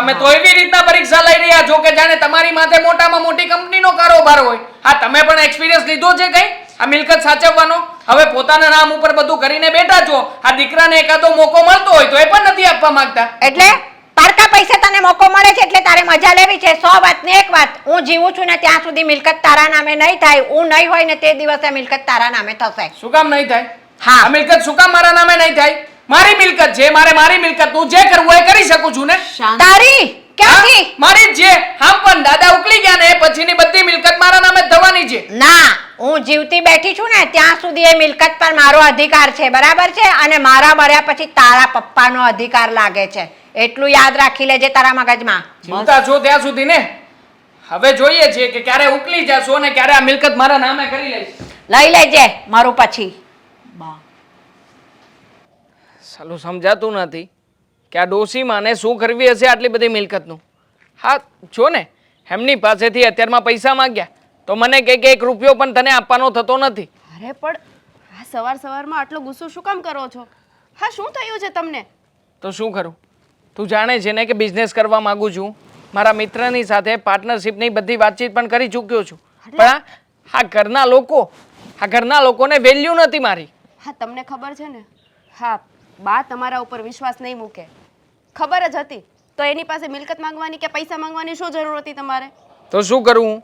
તમે તો એવી રીતના પરીક્ષા લઈ રહ્યા છો કે જાણે તમારી માથે મોટામાં મોટી કંપનીનો કારોબાર હોય. હા, તમે પણ એક્સપિરિયન્સ લીધો છે કઈ આ મિલકત સાચવવાનો? હવે પોતાના નામ ઉપર બધું કરીને બેઠા છો. આ દીકરાને એકાદો મોકો મળતો હોય તો એ પણ નથી આપવા માંગતા. એટલે પારકા પૈસે તને મોકો મળે છે એટલે તારે મજા લેવી છે. 100 વાત ને એક વાત, હું જીવું છું ને ત્યાં સુધી મિલકત તારા નામે નહીં થાય. હું નહીં હોય ને તે દિવસે મિલકત તારા નામે થશે. શું કામ નહીં થાય? હા. આ મિલકત શું કામ મારા નામે નહીં થાય? મારી મિલકત છે, મારી મિલકત તું જે કરવું એ કરી શકું છું ને. તારી ક્યાંથી? મારી જ છે. હા, પણ દાદા ઉકલી ગયા ને પછીની બધી મિલકત મારા નામે થવાની છે. ના, હું જીવતી બેઠી છું ને ત્યાં સુધી એ મિલકત પર મારો અધિકાર છે, બરાબર છે? અને મારા મર્યા પછી તારા પપ્પાનો અધિકાર લાગે છે. એટલું યાદ રાખી લેજે તારા મગજમાં. જીવતા છો ત્યાં સુધી ને. હવે જોઈએ છે કે ક્યારે ઉકલી જશો ને ક્યારે આ મિલકત મારા નામે કરી લઈશ. લઈ લેજે મારું પછી. સાલું સમજાતું નથી કે આ ડોશીમાને શું કરવી હશે આટલી બધી મિલકતનું. હા, જો ને એમની પાસેથી અત્યારમાં પૈસા માંગ્યા તો મને કહે કે 1 રૂપિયો પણ તને આપવાનો થતો નથી. અરે પણ આ સવારમાં આટલો ગુસ્સો શું કામ કરો છો? હા, શું થયું છે તમને? તો શું કરું? તું જાણે છે ને કે બિઝનેસ કરવા માંગુ છું. મારા મિત્રની સાથે પાર્ટનરશિપની બધી વાતચીત પણ કરી ચૂક્યો છું. પણ આ ઘરના લોકોને વેલ્યુ નથી મારી. હા, તમને ખબર છે ને, હા બા તમારા ઉપર વિશ્વાસ નહીં મૂકે. ખબર જ હતી તો એની પાસે મિલકત માંગવાની કે પૈસા માંગવાની શું જરૂર હતી તમારે? તો શું કરું હું?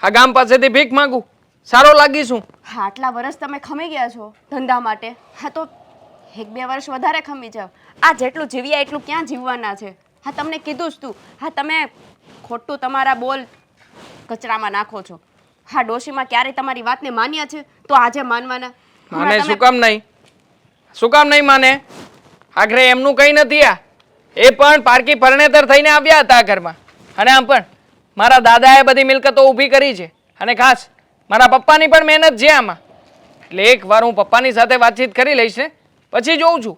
આ ગામ પાસેથી ભીખ માંગુ? સારો લાગીશું? હા, આટલા વર્ષ તમે ખમી ગયા છો ધંધા માટે. હા, તો 1-2 વર્ષ વધારે ખમી જાવ. આ જેટલું જીવ્યા એટલું ક્યાં જીવવાના છે? હા, તમને કીધું જ તું. હા, તમે ખોટું તમારા બોલ કચરામાં નાખો છો. હા, ડોશીમાં ક્યારે તમારી વાતને માન્યા છે તો આજે માનવાના? માને શું કામ નહીં? શું કામ નહીં માને? આખરે એમનું કંઈ નથી. આ એ પણ પારકી પરણેતર થઈને આવ્યા હતા આ ઘરમાં. અને આમ પણ મારા દાદાએ બધી મિલકતો ઊભી કરી છે. અને ખાસ મારા પપ્પાની પણ મહેનત છે આમાં. એટલે એકવાર હું પપ્પાની સાથે વાતચીત કરી લઈશ ને પછી જોઉં છું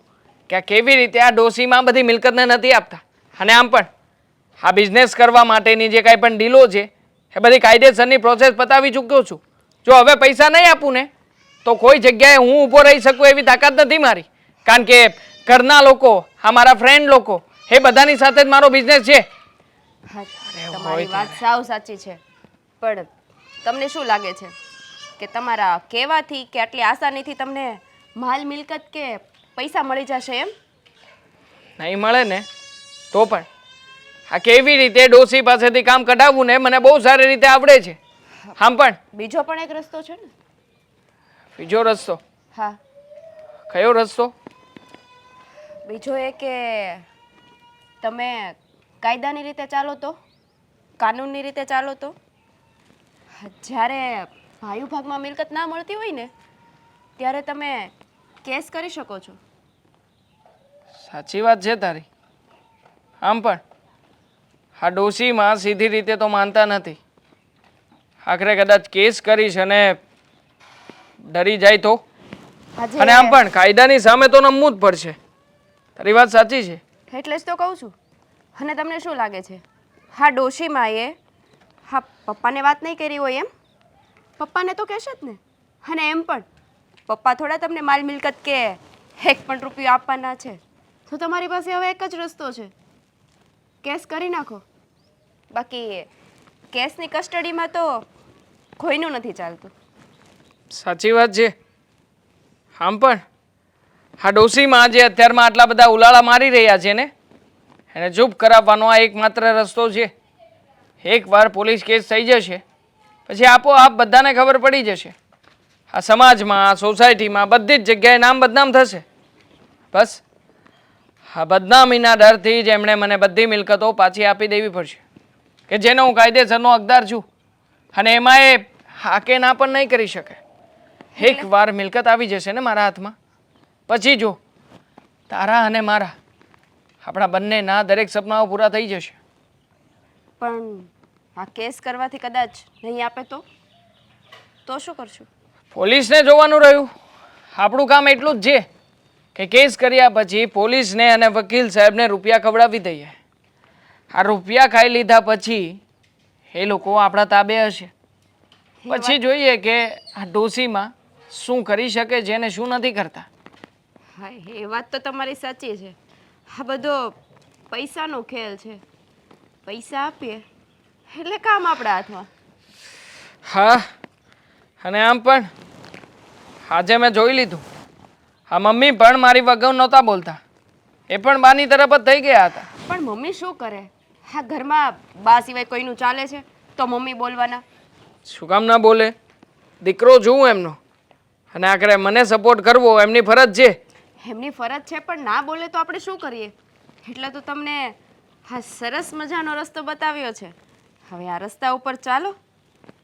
કે આ કેવી રીતે આ ડોશીમાં બધી મિલકતને નથી આપતા. અને આમ પણ આ બિઝનેસ કરવા માટેની જે કાંઈ પણ ડીલો છે એ બધી કાયદેસરની પ્રોસેસ પતાવી ચૂક્યો છું. જો હવે પૈસા નહીં આપું ને તો કોઈ જગ્યાએ હું ઊભો રહી શકું એવી તાકાત નથી મારી. કારણ કે ઘરના લોકો, આ મારા ફ્રેન્ડ લોકો, એ બધાની સાથે જ મારો બિઝનેસ છે. હા, તમારી વાત સાવ સાચી છે. પણ તમને શું લાગે છે કે તમારા કહેવાથી કે આટલી આસાનીથી તમને માલ મિલકત કે પૈસા મળી જશે એમ? નહીં મળે ને તો પણ આ કેવી રીતે ડોશી પાસેથી કામ કઢાવવું ને મને બહુ સારી રીતે આવડે છે. આમ પણ બીજો પણ એક રસ્તો છે ને. બીજો રસ્તો? હા, કયો રસ્તો? બીજો એ કે તમે કાયદાની રીતે ચાલો તો, કાનૂનની રીતે ચાલો તો જ્યારે ભાઈ ભાગમાં મિલકત ના મળતી હોય ને ત્યારે તમે કેસ કરી શકો છો. સાચી વાત છે તારી. આમ પણ આ ડોશીમાં સીધી રીતે તો માનતા નથી. આખરે કદાચ કેસ કરીશ અને ડરી જાય તો? અને આમ પણ કાયદાની સામે તો નમવું જ પડશે. તારી વાત સાચી છે. એટલે જ તો કહું છું. અને તમને શું લાગે છે હા ડોશીમાએ હા પપ્પાને વાત નહીં કરી હોય એમ? પપ્પાને તો કહેશે જ ને. અને એમ પણ પપ્પા થોડા તમને માલ મિલકત કે 1 પણ રૂપિયો આપવાના છે. તો તમારી પાસે હવે એક જ રસ્તો છે, કેસ કરી નાખો. બાકી કેસની કસ્ટડીમાં તો કોઈનું નથી ચાલતું. સાચી વાત છે. આમ પણ આ ડોશીમાં જે અત્યારમાં આટલા બધા ઉલાળા મારી રહ્યા છે ને એને ચૂપ કરાવવાનો આ એકમાત્ર રસ્તો છે. એકવાર પોલીસ કેસ થઈ જશે પછી આપોઆપ બધાને ખબર પડી જશે. આ સમાજમાં, આ સોસાયટીમાં બધી જ જગ્યાએ નામ બદનામ થશે. બસ આ બદનામીના ડરથી જ એમણે મને બધી મિલકતો પાછી આપી દેવી પડશે કે જેનો હું કાયદેસરનો હકદાર છું. અને એમાં એ હાકે ના પણ નહીં કરી શકે. એકવાર મિલકત આવી જશે ને મારા હાથમાં પછી જો તારા અને મારા આપણા બંનેના દરેક સપનાઓ પૂરા થઈ જશે. પણ આ કેસ કરવાથી કદાચ નહીં આપે તો શું કરશું? પોલીસને જોવાનું રહ્યું. આપણું કામ એટલું જ છે કે કેસ કર્યા પછી પોલીસને અને વકીલ સાહેબને રૂપિયા ખવડાવી દઈએ. આ રૂપિયા ખાઈ લીધા પછી એ લોકો આપણા તાબે હશે. પછી જોઈએ કે આ ડોશીમાં શું કરી શકે છે અને શું નથી કરતા. હા, એ વાત તો તમારી સાચી છે. આ બધો પૈસાનો ખેલ છે. પૈસા આપીએ એટલે કામ આપણા હાથમાં. હા, અને આમ પણ આજે મેં જોઈ લીધું, હા મમ્મી પણ મારી વગર નહોતા બોલતા, એ પણ બાની તરફ જ થઈ ગયા હતા. પણ મમ્મી શું કરે? હા, ઘરમાં બા સિવાય કોઈનું ચાલે છે તો મમ્મી બોલવાના. શું કામ ના બોલે? દીકરો જોઉં એમનો, અને આખરે મને સપોર્ટ કરવો એમની ફરજ છે. એમની ફરજ છે, પણ ના બોલે તો આપણે શું કરીએ? એટલે તો તમને હા સરસ મજાનો રસ્તો બતાવ્યો છે. હવે આ રસ્તા ઉપર ચાલો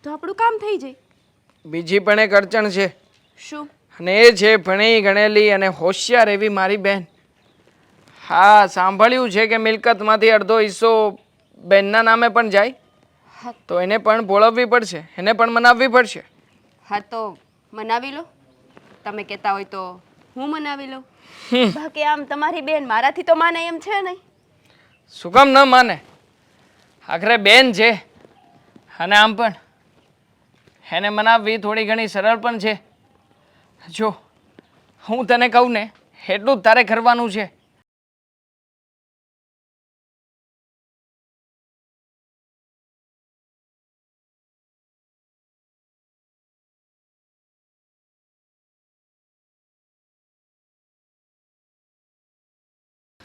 તો આપણું કામ થઈ જાય. બીજી પણ એક અડચણ છે, શું? અને એ છે ભણી ગણેલી અને હોશિયાર એવી મારી બહેન. હા, સાંભળ્યું છે કે મિલકતમાંથી અડધો હિસ્સો બહેનના નામે પણ જાય, હા તો એને પણ ભોળવવી પડશે, એને પણ મનાવવી પડશે. હા તો મનાવી લો. તમે કહેતા હોય તો હું મનાવી લઉં. બાકી આમ તમારી બેન મારાથી તો માને એમ છે નહીં. શું કામ ન માને? આખરે બેન છે, અને આમ પણ એને મનાવવી થોડી ઘણી સરળ પણ છે. જો હું તને કહું ને એટલું જ તારે કરવાનું છે.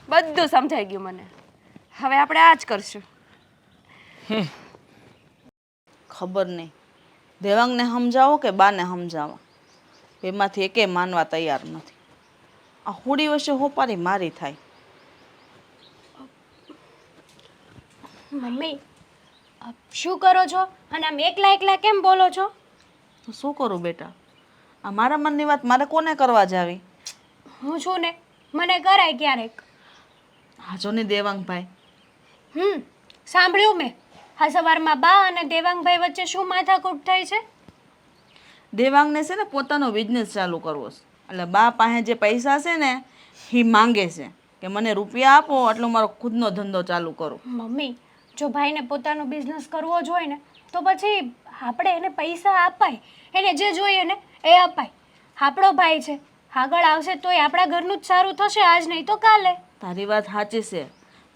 બધું સમજાઈ ગયું મને. હવે આપણે આ જ કરશું. ખબર નહીં દેવાંગને સમજાવો કે બાને સમજાવો, એમાંથી એકે માનવા તૈયાર નથી. આ હોડી વચ્ચે હોપારી મારી થાય. મમ્મી શું કરો છો? અને આમ એકલા એકલા કેમ બોલો છો? તો શું કરું બેટા? આ મારા મનની વાત મારે કોને કરવા જાવી? હું છું ને, મને કરાય ક્યારેક. હાજો ને દેવાંગભાઈ, સાંભળ્યું મેં. આ સવારમાં બા અને દેવાંગભાઈ વચ્ચે શું માથાકૂટ થઈ છે? દેવાંગને છે ને પોતાનો બિઝનેસ ચાલુ કરવો છે, એટલે બા પાસે જે પૈસા છે ને એ માંગે છે કે મને રૂપિયા આપો એટલે મારો ખુદનો ધંધો ચાલુ કરું. મમ્મી, જો ભાઈને પોતાનો બિઝનેસ કરવો જ હોય ને તો પછી આપણે એને પૈસા અપાય, એને જે જોઈએ ને એ અપાય. આપણો ભાઈ છે, આગળ આવશે તોય આપણા ઘરનું જ સારું થશે, આજ નહીં તો કાલે. તારી વાત સાચી છે,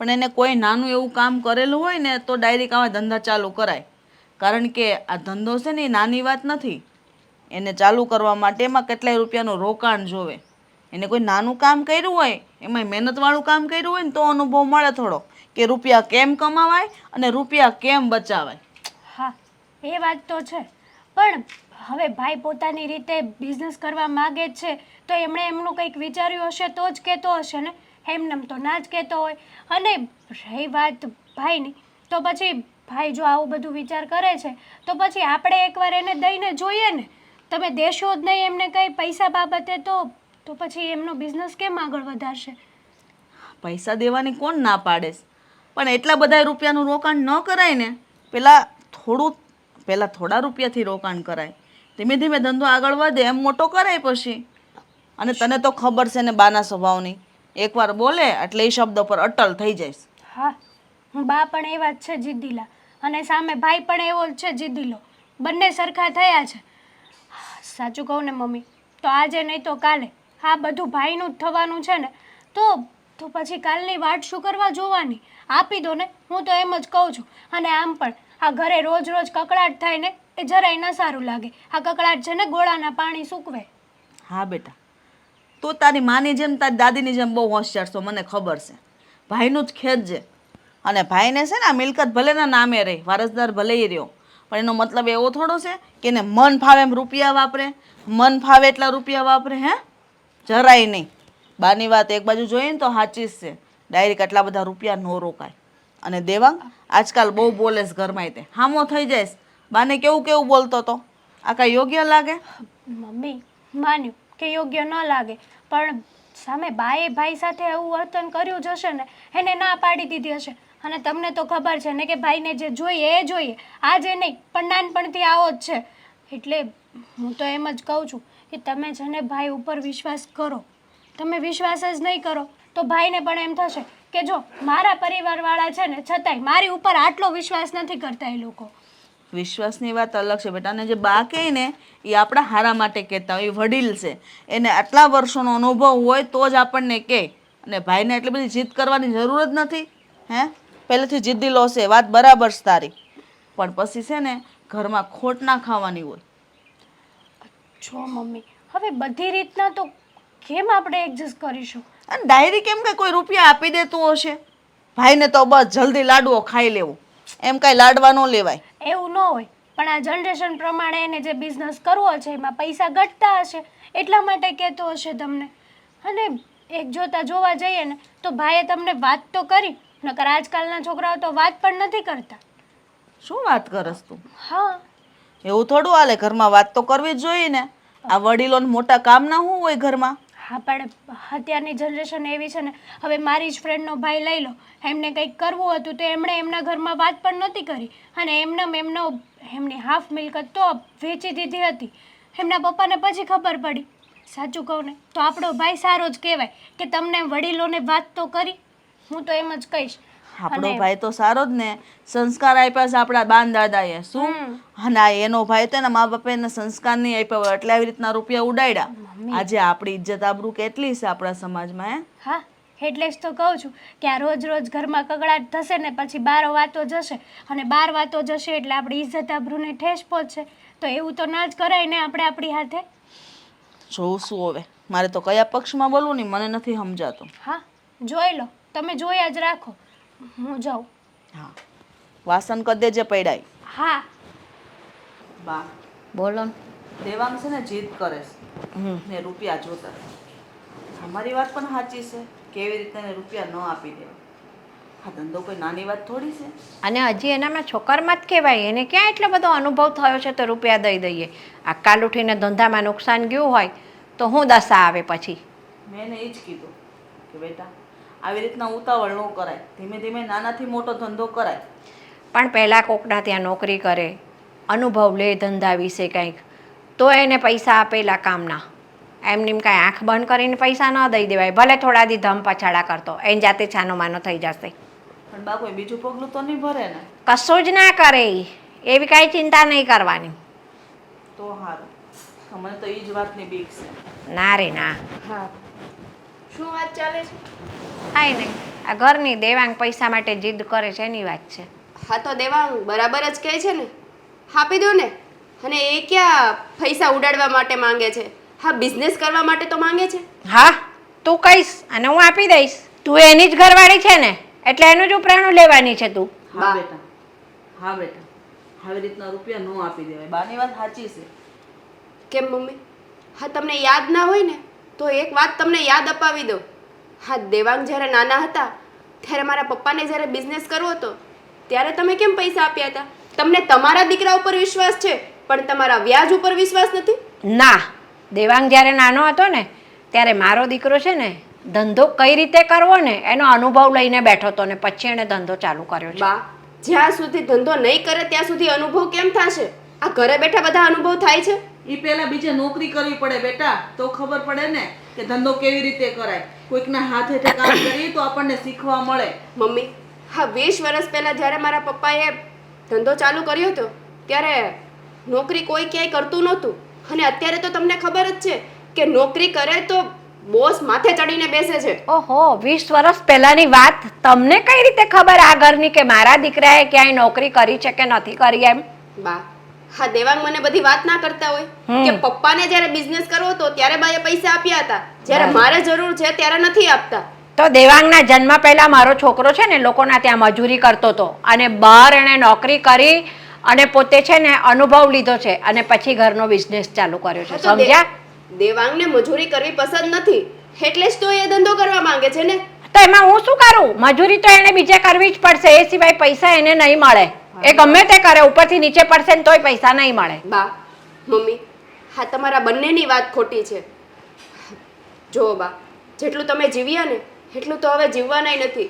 પણ એને કોઈ નાનું એવું કામ કરેલું હોય ને તો ડાયરેક્ટ આવા ધંધા ચાલુ કરાય. કારણ કે આ ધંધો છે ને એ નાની વાત નથી. એને ચાલુ કરવા માટે એમાં કેટલાય રૂપિયાનું રોકાણ જોવે. એને કોઈ નાનું કામ કર્યું હોય, એમાં મહેનતવાળું કામ કર્યું હોય ને તો અનુભવ મળે થોડો કે રૂપિયા કેમ કમાવાય અને રૂપિયા કેમ બચાવાય. હા, એ વાત તો છે, પણ હવે ભાઈ પોતાની રીતે બિઝનેસ કરવા માગે જ છે તો એમણે એમનું કંઈક વિચાર્યું હશે તો જ કહેતો હશે ને. એમનેમ તો ના જ કહેતો હોય. અને રહી વાત ભાઈની, તો પછી ભાઈ જો આવું બધું વિચાર કરે છે તો પછી આપણે એકવાર એને દઈને જોઈએ ને. તમે દેશો જ નહીં એમને કંઈ પૈસા બાબતે તો પછી એમનો બિઝનેસ કેમ આગળ વધારશે? પૈસા દેવાની કોણ ના પાડે છે? પણ એટલા બધા રૂપિયાનું રોકાણ ન કરાય ને. પહેલાં થોડા રૂપિયાથી રોકાણ કરાય, ધીમે ધીમે ધંધો આગળ વધે એમ મોટો કરાય પછી. અને તને તો ખબર છે ને બાના સ્વભાવની, એકવાર બોલે એટલે એ શબ્દ પર અટલ થઈ જઈશ. હા, હું બા પણ એવા જ છે જીદ્દીલા, અને સામે ભાઈ પણ એવો જ છે જીદ્દીલો. બંને સરખા થયા છે. સાચું કહું ને મમ્મી, તો આજે નહીં તો કાલે આ બધું ભાઈનું જ થવાનું છે ને. તો પછી કાલની વાટ શું કરવા જોવાની? આપી દો ને, હું તો એમ જ કહું છું. અને આમ પણ આ ઘરે રોજ રોજ કકળાટ થાય ને એ જરાય ન સારું લાગે. આ કકળાટ છે ને ગોળાના પાણી સૂકવે. હા બેટા, તું તારી માની જેમ તારી દાદીની જેમ બહુ હોશિયાર છો, મને ખબર છે. ભાઈનું જ ખેંચજે. અને ભાઈને છે ને આ મિલકત ભલે ના નામે રહે, વારસદાર ભલે એ રહ્યો, પણ એનો મતલબ એવો થોડો છે કે એને મન ફાવે એમ રૂપિયા વાપરે, મન ફાવે એટલા રૂપિયા વાપરે. જરાય નહીં. બાની વાત એક બાજુ જોઈએ ને તો સાચી જ છે, ડાયરેક્ટ આટલા બધા રૂપિયા ન રોકાય. અને દેવાંગ આજકાલ બહુ બોલે છે ઘરમાં, તે હામો થઈ જાય. બાને કેવું કેવું બોલતો હતો, આ કાંઈ યોગ્ય લાગે? મમ્મી, માન્યું કે યોગ્ય ન લાગે, પણ સામે બાએ ભાઈ સાથે એવું વર્તન કર્યું જ હશે ને, એને ના પાડી દીધી હશે. અને તમને તો ખબર છે ને કે ભાઈને જે જોઈએ એ જોઈએ, આજે નહીં પણ નાનપણથી આવો જ છે. એટલે હું તો એમ જ કહું છું કે તમે છે ને ભાઈ ઉપર વિશ્વાસ કરો. તમે વિશ્વાસ જ નહીં કરો તો ભાઈને પણ એમ થશે કે જો મારા પરિવારવાળા છે ને છતાંય મારી ઉપર આટલો વિશ્વાસ નથી કરતા એ લોકો. વિશ્વાસની વાત અલગ છે બેટા, અને જે બા કહે ને એ આપણા હારા માટે કહેતા હોય. એ વડીલ છે, એને આટલા વર્ષોનો અનુભવ હોય તો જ આપણને કહે. અને ભાઈને એટલી બધી જીદ કરવાની જરૂર જ નથી. પહેલેથી જિદ્દીલો છે, વાત બરાબર છે તારી, પણ પછી છે ને ઘરમાં ખોટ ના ખાવાની હોય. જો મમ્મી, હવે બધી રીતના તો કેમ આપણે એડજસ્ટ કરીશું? અને ડાયરી કેમ કે કોઈ રૂપિયા આપી દેતું હશે? ભાઈને તો બસ જલ્દી લાડવો ખાઈ લેવું, એમ કાંઈ લાડવા ન લેવાય. એવું ન હોય, પણ આ જનરેશન પ્રમાણે એને જે બિઝનેસ કરવો છે એમાં પૈસા ઘટતા હશે, એટલા માટે કહેતો હશે તમને. અને એક જોતા જોવા જઈએ ને તો ભાઈએ તમને વાત તો કરી, નકર આજકાલના છોકરાઓ તો વાત પણ નથી કરતા. શું વાત કરસ તું? હા, એવું થોડું હાલે, ઘરમાં વાત તો કરવી જ જોઈએ ને. આ વડીલોને મોટા કામ ના શું હોય ઘરમાં? હા, પણ અત્યારની જનરેશન એવી છે ને. હવે મારી જ ફ્રેન્ડનો ભાઈ લઈ લો, એમને કંઈક કરવું હતું તો એમણે એમના ઘરમાં વાત પણ નહોતી કરી, અને એમની હાફ મિલકત તો વેચી દીધી હતી. એમના પપ્પાને પછી ખબર પડી. સાચું કહું ને તો આપણો ભાઈ સારો જ કહેવાય કે તમને વડીલોને વાત તો કરી. હું તો એમ જ કહીશ. આપણો ભાઈ તો સારો જ ને, સંસ્કાર આપ્યા છે આપણા બાન દાદાએ. શું? અને આ એનો ભાઈ તો એના મા બાપે એને સંસ્કાર નહીં આપ્યા હોય એટલે આવી રીતના રૂપિયા ઉડાડ્યા. આજે આપણી ઇજ્જત આબરૂ કેટલી છે આપણા સમાજમાં? હા, એટલે જ તો કહું છું કે આ રોજ રોજ ઘરમાં કકડાટ થશે ને પછી બાર વાતો જશે, અને બાર વાતો જશે એટલે આપણી ઇજ્જત આબરૂને ઠેસ પહોંચશે. તો એવું તો ના જ કરાય ને આપણે આપણી હાથે. જોઉં શું હવે, મારે તો કયા પક્ષમાં બોલવું ને મને નથી સમજાતું. હા, જોઈ લો, તમે જોયા જ રાખો. હું જાઉં. હા, વાસણ કદે જે પડાય. હા. બા, બોલો ને. દેવાંગ છે ને જીદ કરે છે ને રૂપિયા જોતા. અમારી વાત પણ સાચી છે, કેવી રીતે એને રૂપિયા ન આપી દેવા? હા, ધંધો કોઈ નાની વાત થોડી છે. અને હજી એનામાં છોકરમાં જ કહેવાય, એને ક્યાં એટલો બધો અનુભવ થયો છે તો રૂપિયા દઈ દઈએ. આ કાલ ઉઠીને ધંધામાં નુકસાન ગયું હોય તો હું દશા આવે પછી? મેં એને એ જ કીધું કે બેટા આવી રીતના ઉતાવળ ન કરાય, ધીમે ધીમે નાનાથી મોટો ધંધો કરાય. પણ પહેલાં કોકના ત્યાં નોકરી કરે, અનુભવ લે ધંધા વિશે કંઈક, તો એને પૈસા આપેલા કામના. એમની કાંઈ આંખ બંધ કરીને પૈસા ન દઈ દેવાય, ભલે થોડા દી ધમ પછાડા કરતો, એની જાતે છાનો માનો થઈ જશે. પણ બા કોઈ બીજું પગલું તો નહીં ભરે ને? કશું જ ના કરે ઈ. એવી કાંઈ ચિંતા નહીં કરવાની. તો સારું, મને તો એ જ વાતની બીક છે. ના રે ના. હા, શું વાત ચાલે છે? કાંઈ નહીં, આ ઘરની દેવાંગ પૈસા માટે જીદ કરે છે એની વાત છે. હા, તો દેવાંગ બરાબર જ કહે છે ને, આપી દો ને. અને એ ક્યાં પૈસા ઉડાડવા માટે માંગે છે? હા, બિઝનેસ કરવા માટે તો માંગે છે. હા, તું કહીશ અને હું આપી દઈશ. તું એની જ ઘરવાળી છે ને, એટલે એનું જ ઉપરાણું લેવાની છે તું. હા બેટા, હા બેટા, આવી રીતના રૂપિયા ન આપી દેવાય. બાની વાત સાચી છે. કેમ મમ્મી? હા, તમને યાદ ના હોય ને તો એક વાત તમને યાદ અપાવી દો. હા, દેવાંગ જ્યારે નાના હતા ત્યારે મારા પપ્પાને જ્યારે બિઝનેસ કરવો હતો ત્યારે તમે કેમ પૈસા આપ્યા હતા? તમને તમારા દીકરા ઉપર વિશ્વાસ છે પણ તમારા વ્યાજ ઉપર વિશ્વાસ નથી? ના, દેવાંગ જ્યારે નાનો હતો ને ત્યારે મારો દીકરો છે ને ધંધો કઈ રીતે કરવો ને એનો અનુભવ લઈને બેઠો હતો ને પછી એણે ધંધો ચાલુ કર્યો છે. બા, જ્યાં સુધી ધંધો નહીં કરે ત્યાં સુધી અનુભવ કેમ થશે? આ ઘરે બેઠા બધા અનુભવ થાય છે? એ પહેલા બીજે નોકરી કરવી પડે બેટા, તો ખબર પડે ને કે ધંધો કેવી રીતે કરાય. કોઈકના હાથ હેઠે કામ કરીએ તો આપણને શીખવા મળે. મમ્મી, હા, 20 વર્ષ પહેલા જ્યારે મારા પપ્પાએ ધંધો ચાલુ કર્યો હતો ત્યારે નોકરી કોઈ ક્યાંય કરતું નહોતું, અને અત્યારે તો તમને ખબર જ છે કે નોકરી કરે તો બોસ માથે ચડીને બેસે છે. ઓહો, 20 વર્ષ પહેલાની વાત તમને કઈ રીતે ખબર આ ઘરની કે મારા દીકરાએ ક્યાંય નોકરી કરી છે કે નથી કરી એમ? બા, હા, દેવાંગ મને બધી વાત ના કરતા હોય કે પપ્પાને જ્યારે બિઝનેસ કરવો હતો ત્યારે બાએ પૈસા આપ્યા હતા, જ્યારે મારે જરૂર છે ત્યારે નથી આપતા. તો દેવાંગના જન્મ પહેલા મારો છોકરો છે ને લોકોના ત્યાં મજૂરી કરતો હતો અને બહાર એણે નોકરી કરી અને પોતે છે ને અનુભવ લીધો છે અને પછી ઘરનો બિઝનેસ ચાલુ કર્યો છે. સમજ્યા? દેવાંગને મજૂરી કરવી પસંદ નથી એટલે જ તો એ ધંધો કરવા માંગે છે ને. તો એમાં હું શું કરું? મજૂરી તો એને બીજે કરવી જ પડશે, એ સિવાય પૈસા એને નહીં મળે. એ ગમે તે કરે, ઉપરથી નીચે પડશે ને તોય પૈસા નહીં મળે. બા, મમ્મી, હા, તમારા બંનેની વાત ખોટી છે. જો બા, જેટલું તમે જીવ્યા ને એટલું તો હવે જીવવાના નથી.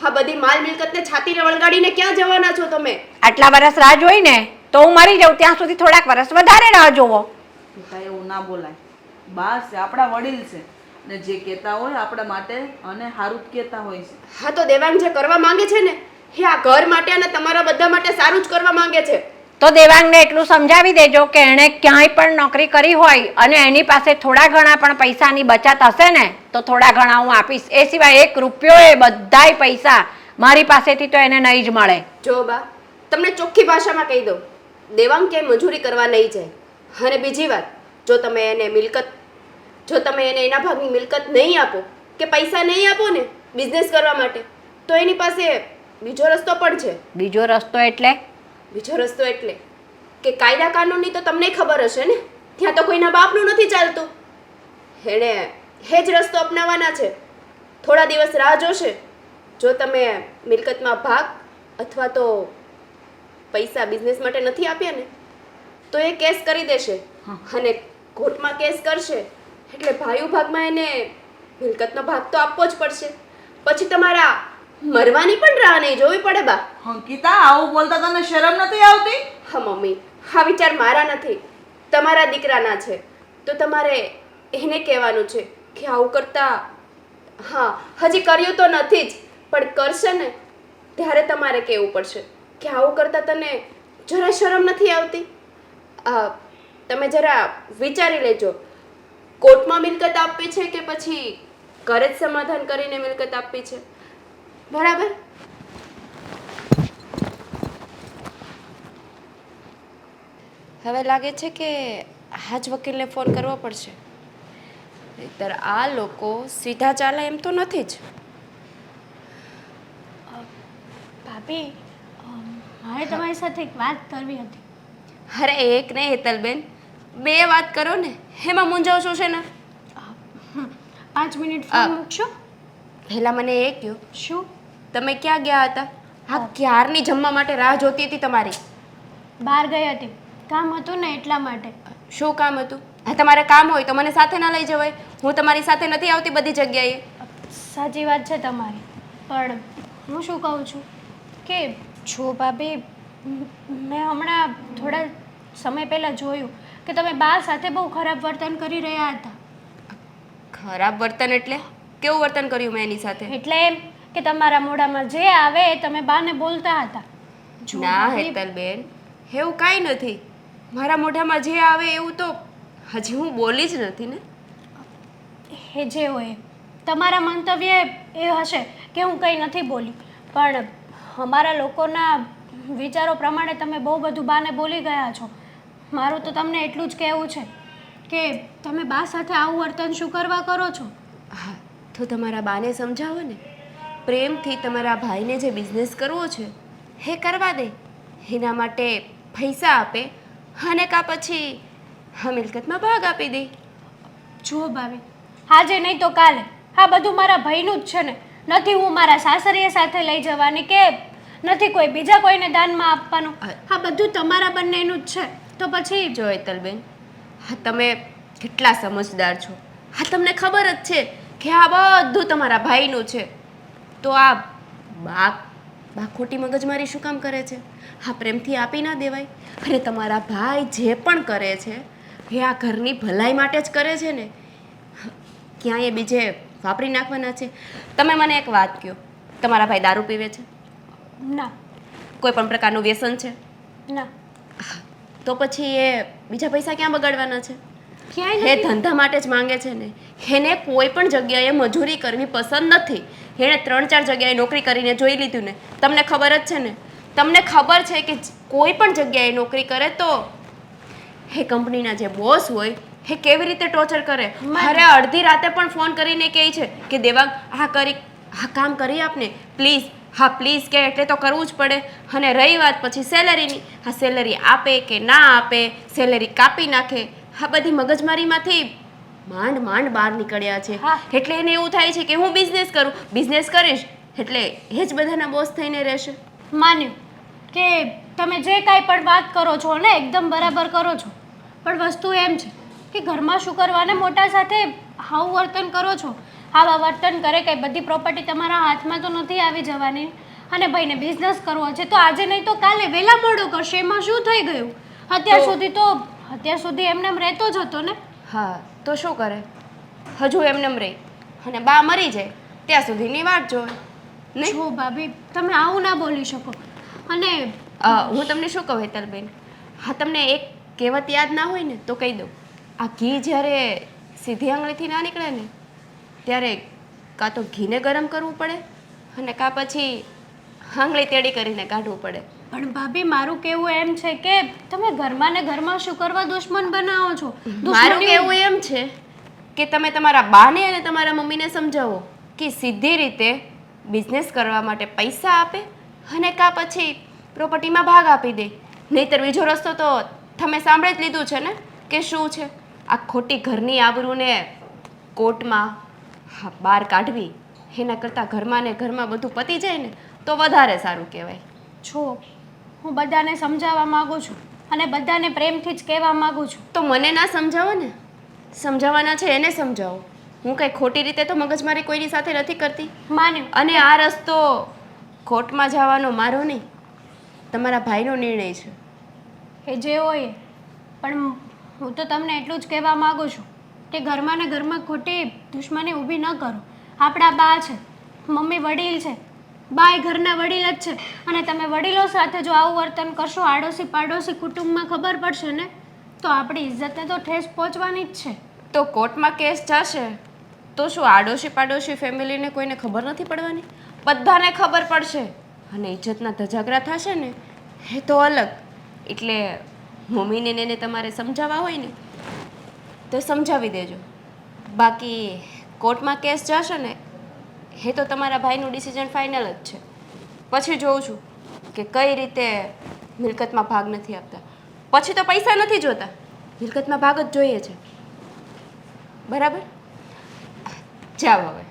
હા, બધી માલ મિલકતને છાતીને વળગાડીને ક્યાં જવાના છો તમે? આટલા વર્ષ રાહ જોઈ ને તો હું મરી જાઉં ત્યાં સુધી થોડાક વર્ષ વધારે રાહ જોવો. બેટા એવું ના બોલાય. બા છે, આપણા વડીલ છે, ને જે કહેતા હોય આપણા માટે અને સારું જ કહેતા હોય છે. હા, તો દેવાંગ જે કરવા માંગે છે ને એ આ ઘર માટે અને તમારા બધા માટે સારું જ કરવા માંગે છે. તો દેવાંગને એટલું સમજાવી દેજો કે એણે ક્યાંય પણ નોકરી કરી હોય અને એની પાસે થોડા ઘણા પણ પૈસાની બચત હશે ને તો થોડા ઘણા હું આપીશ. એ સિવાય 1 રૂપિયો એ બધાય પૈસા મારી પાસેથી તો એને નહીં જ મળે. જો બા, તમને ચોખ્ખી ભાષામાં કહી દઉં, દેવાંગ કે મજૂરી કરવા નહીં જાય. અને બીજી વાત, જો તમે એને એના ભાગની મિલકત નહીં આપો કે પૈસા નહીં આપો ને બિઝનેસ કરવા માટે, તો એની પાસે બીજો રસ્તો પણ છે. બીજો રસ્તો એટલે? બીજો રસ્તો એટલે કે કાયદા કાનૂનની તો તમને ખબર હશે ને, ત્યાં તો કોઈના બાપનું નથી ચાલતું. એણે એ જ રસ્તો અપનાવવાના છે. થોડા દિવસ રાહ જોશે. જો તમે મિલકતમાં ભાગ અથવા તો પૈસા બિઝનેસ માટે નથી આપ્યા ને, તો એ કેસ કરી દેશે. અને કોર્ટમાં કેસ કરશે એટલે ભાઈઓ ભાગમાં એને મિલકતનો ભાગ તો આપવો જ પડશે. પછી તમારા મરવાની પણ રાહ નહીં જોવી પડે બા. અંકિતા, આવું બોલતા તને શરમ નથી આવતી? હા મમ્મી, આ વિચાર મારા નથી, તમારા દીકરાના છે. તો તમારે એને કહેવાનું છે કે આવું કરતા, હા હજી કર્યું તો નથી જ, પણ કરશે ને ત્યારે તમારે કહેવું પડશે કે આવું કરતા તને જરા શરમ નથી આવતી. તમે જરા વિચારી લેજો, કોર્ટમાં મિલકત આપવી છે કે પછી ઘરે જ સમાધાન કરીને મિલકત આપવી છે. બરાબર? હવે લાગે છે કે આ જ વકીલને ફોન કરવો પડશે, નહીંતર આ લોકો સીધા ચાલે એમ તો નથી જ. ભાભી, મારે તમારી સાથે એક વાત કરવી હતી. અરે એક નહીં હેતલબેન, બે વાત કરો ને, એમાં મૂંઝાવ છો છે ને. 5 મિનિટ ફોન મૂકશો? પહેલાં મને એ કહો, શું? તમે ક્યાં ગયા હતા? આ ક્યારની જમવા માટે રાહ જોતી હતી તમારી. બહાર ગઈ હતી, કામ હતું ને એટલા માટે. શું કામ હતું? હા, તમારે કામ હોય તો મને સાથે ના લઈ જવાય. હું તમારી સાથે નથી આવતી બધી જગ્યાએ. સાચી વાત છે તમારી, પણ હું શું કહું છું કે જો ભાભી, મેં હમણાં થોડા સમય પહેલાં જોયું કે તમે બા સાથે બહુ ખરાબ વર્તન કરી રહ્યા હતા. ખરાબ વર્તન એટલે? કેવું વર્તન કર્યું મેં એની સાથે? એટલે એમ કે તમારા મોઢામાં જે આવે એ તમે બાને બોલતા હતા. જો ના ભાભી, હેતલબેન, એવું કાંઈ નથી. મારા મોઢામાં જે આવે એવું તો હજી હું બોલી જ નથી ને. એ જે હોય તમારા મંતવ્ય એ હશે કે હું કંઈ નથી બોલી, પણ અમારા લોકોના વિચારો પ્રમાણે તમે બહુ બધું બાને બોલી ગયા છો. મારું તો તમને એટલું જ કહેવું છે કે તમે બા સાથે આવું વર્તન શું કરવા કરો છો? હા, તો તમારા બાને સમજાવો ને, પ્રેમથી તમારા ભાઈને જે બિઝનેસ કરવો છે એ કરવા દે. એના માટે પૈસા આપે અને કાં પછી હા મિલકતમાં ભાગ આપી દે. જુઓ ભાભી, આજે નહીં તો કાલે આ બધું મારા ભાઈનું જ છે ને. નથી હું મારા સાસરીએ સાથે લઈ જવાની કે નથી કોઈ બીજા કોઈને દાનમાં આપવાનું. આ બધું તમારા બંનેનું જ છે. તો પછી જો હેતલબેન, હા તમે કેટલા સમજદાર છો. હા, તમને ખબર જ છે કે આ બધું તમારા ભાઈનું છે. તો આ બા ખોટી મગજમારી શું કામ કરે છે? હા, પ્રેમથી આપી ના દેવાય. અને તમારા ભાઈ જે પણ કરે છે એ આ ઘરની ભલાઈ માટે જ કરે છે ને, ક્યાંય બીજે વાપરી નાખવાના છે? તમે મને એક વાત કહો, તમારા ભાઈ દારૂ પીવે છે? ના. કોઈ પણ પ્રકારનું વ્યસન છે? ના. તો પછી એ બીજા પૈસા ક્યાં બગાડવાના છે? ક્યાંય એ ધંધા માટે જ માંગે છે ને. એને કોઈ પણ જગ્યાએ મજૂરી કરવી પસંદ નથી. એણે 3-4 જગ્યાએ નોકરી કરીને જોઈ લીધું ને, તમને ખબર જ છે ને. તમને ખબર છે કે કોઈ પણ જગ્યાએ નોકરી કરે તો એ કંપનીના જે બોસ હોય એ કેવી રીતે ટોર્ચર કરે. અરે અડધી રાતે પણ ફોન કરીને કહે છે કે દેવાંગ આ કામ કરી આપને પ્લીઝ. હા પ્લીઝ કે એટલે તો કરવું જ પડે. અને રહી વાત પછી સેલરીની, હા સેલરી આપે કે ના આપે, સેલરી કાપી નાખે. આ બધી મગજમારીમાંથી માંડ બહાર નીકળ્યા છે. એટલે એને એવું થાય છે કે હું બિઝનેસ કરીશ એટલે એ જ બધાના બોસ થઈને રહેશે. માન્યું કે તમે જે કાંઈ પણ વાત કરો છો ને એકદમ બરાબર કરો છો, પણ વસ્તુ એમ છે કે ઘરમાં શું કરવાને મોટા સાથે આવું વર્તન કરો છો. આવા વર્તન કરે કંઈ બધી પ્રોપર્ટી તમારા હાથમાં તો નથી આવી જવાની. અને ભાઈને બિઝનેસ કરવો છે તો આજે નહીં તો કાલે વહેલા મોડું કરશે. એમાં શું થઈ ગયું? અત્યાર સુધી એમને એમ રહેતો જ હતો ને. હા, તો શું કરે? હજુ એમને રહે અને બા મરી જાય ત્યાં સુધીની વાત જોવે. નહીં જો ભાભી, તમે આવું ના બોલી શકો. અને હું તમને શું કહું હેતલબેન, હા તમને એક કહેવત યાદ ના હોય ને તો કહી દઉં. આ ઘી જ્યારે સીધી આંગળીથી ના નીકળે ને ત્યારે કાં તો ઘીને ગરમ કરવું પડે અને કાં પછી આંગળી તેડી કરીને કાઢવું પડે. પણ ભાભી મારું કેવું એમ છે કે તમે ઘરમાં ને ઘરમાં શું કરવા દુશ્મન બનાવો છો? મારું કહેવું એમ છે કે તમે તમારા બાને અને તમારા મમ્મીને સમજાવો કે સીધી રીતે બિઝનેસ કરવા માટે પૈસા આપે અને કાં પછી પ્રોપર્ટીમાં ભાગ આપી દે. નહીંતર બીજો રસ્તો તો તમે સાંભળી જ લીધું છે ને કે શું છે, આ ખોટી ઘરની આબરૂને કોર્ટમાં બહાર કાઢવી એના કરતાં ઘરમાં ને ઘરમાં બધું પતી જાય ને તો વધારે સારું કહેવાય. છો હું બધાને સમજાવવા માંગુ છું અને બધાને પ્રેમથી જ કહેવા માંગુ છું. તો મને ના સમજાવો ને, સમજાવવાના છે એને સમજાવો. હું કંઈ ખોટી રીતે તો મગજમારી કોઈની સાથે નથી કરતી. માન્યું. અને આ રસ્તો કોર્ટમાં જવાનો મારો નહીં, તમારા ભાઈનો નિર્ણય છે. એ જે હોય એ. પણ હું તો તમને એટલું જ કહેવા માંગુ છું કે ઘરમાં ને ઘરમાં ખોટી દુશ્મની ઊભી ન કરો. આપણા બા છે, મમ્મી વડીલ છે, બા એ ઘરના વડીલ જ છે અને તમે વડીલો સાથે જો આવું વર્તન કરશો, આડોશી પાડોશી કુટુંબમાં ખબર પડશે ને તો આપણી ઇજ્જતને તો ઠેસ પહોંચવાની જ છે. તો કોર્ટમાં કેસ જશે તો શું આડોશી પાડોશી ફેમિલીને કોઈને ખબર નથી પડવાની? બધાને ખબર પડશે અને ઇજ્જતના ધજાગરા થશે ને એ તો અલગ. એટલે મમ્મીને ને એને તમારે સમજાવવા હોય ને તો સમજાવી દેજો. બાકી કોર્ટમાં કેસ જશે ને એ તો તમારા ભાઈનું ડિસિઝન ફાઇનલ જ છે. પછી જોઉં છું કે કઈ રીતે મિલકતમાં ભાગ નથી આપતા. પછી તો પૈસા નથી જોતા, મિલકતમાં ભાગ જ જોઈએ છે. બરાબર? જાઓ હવે.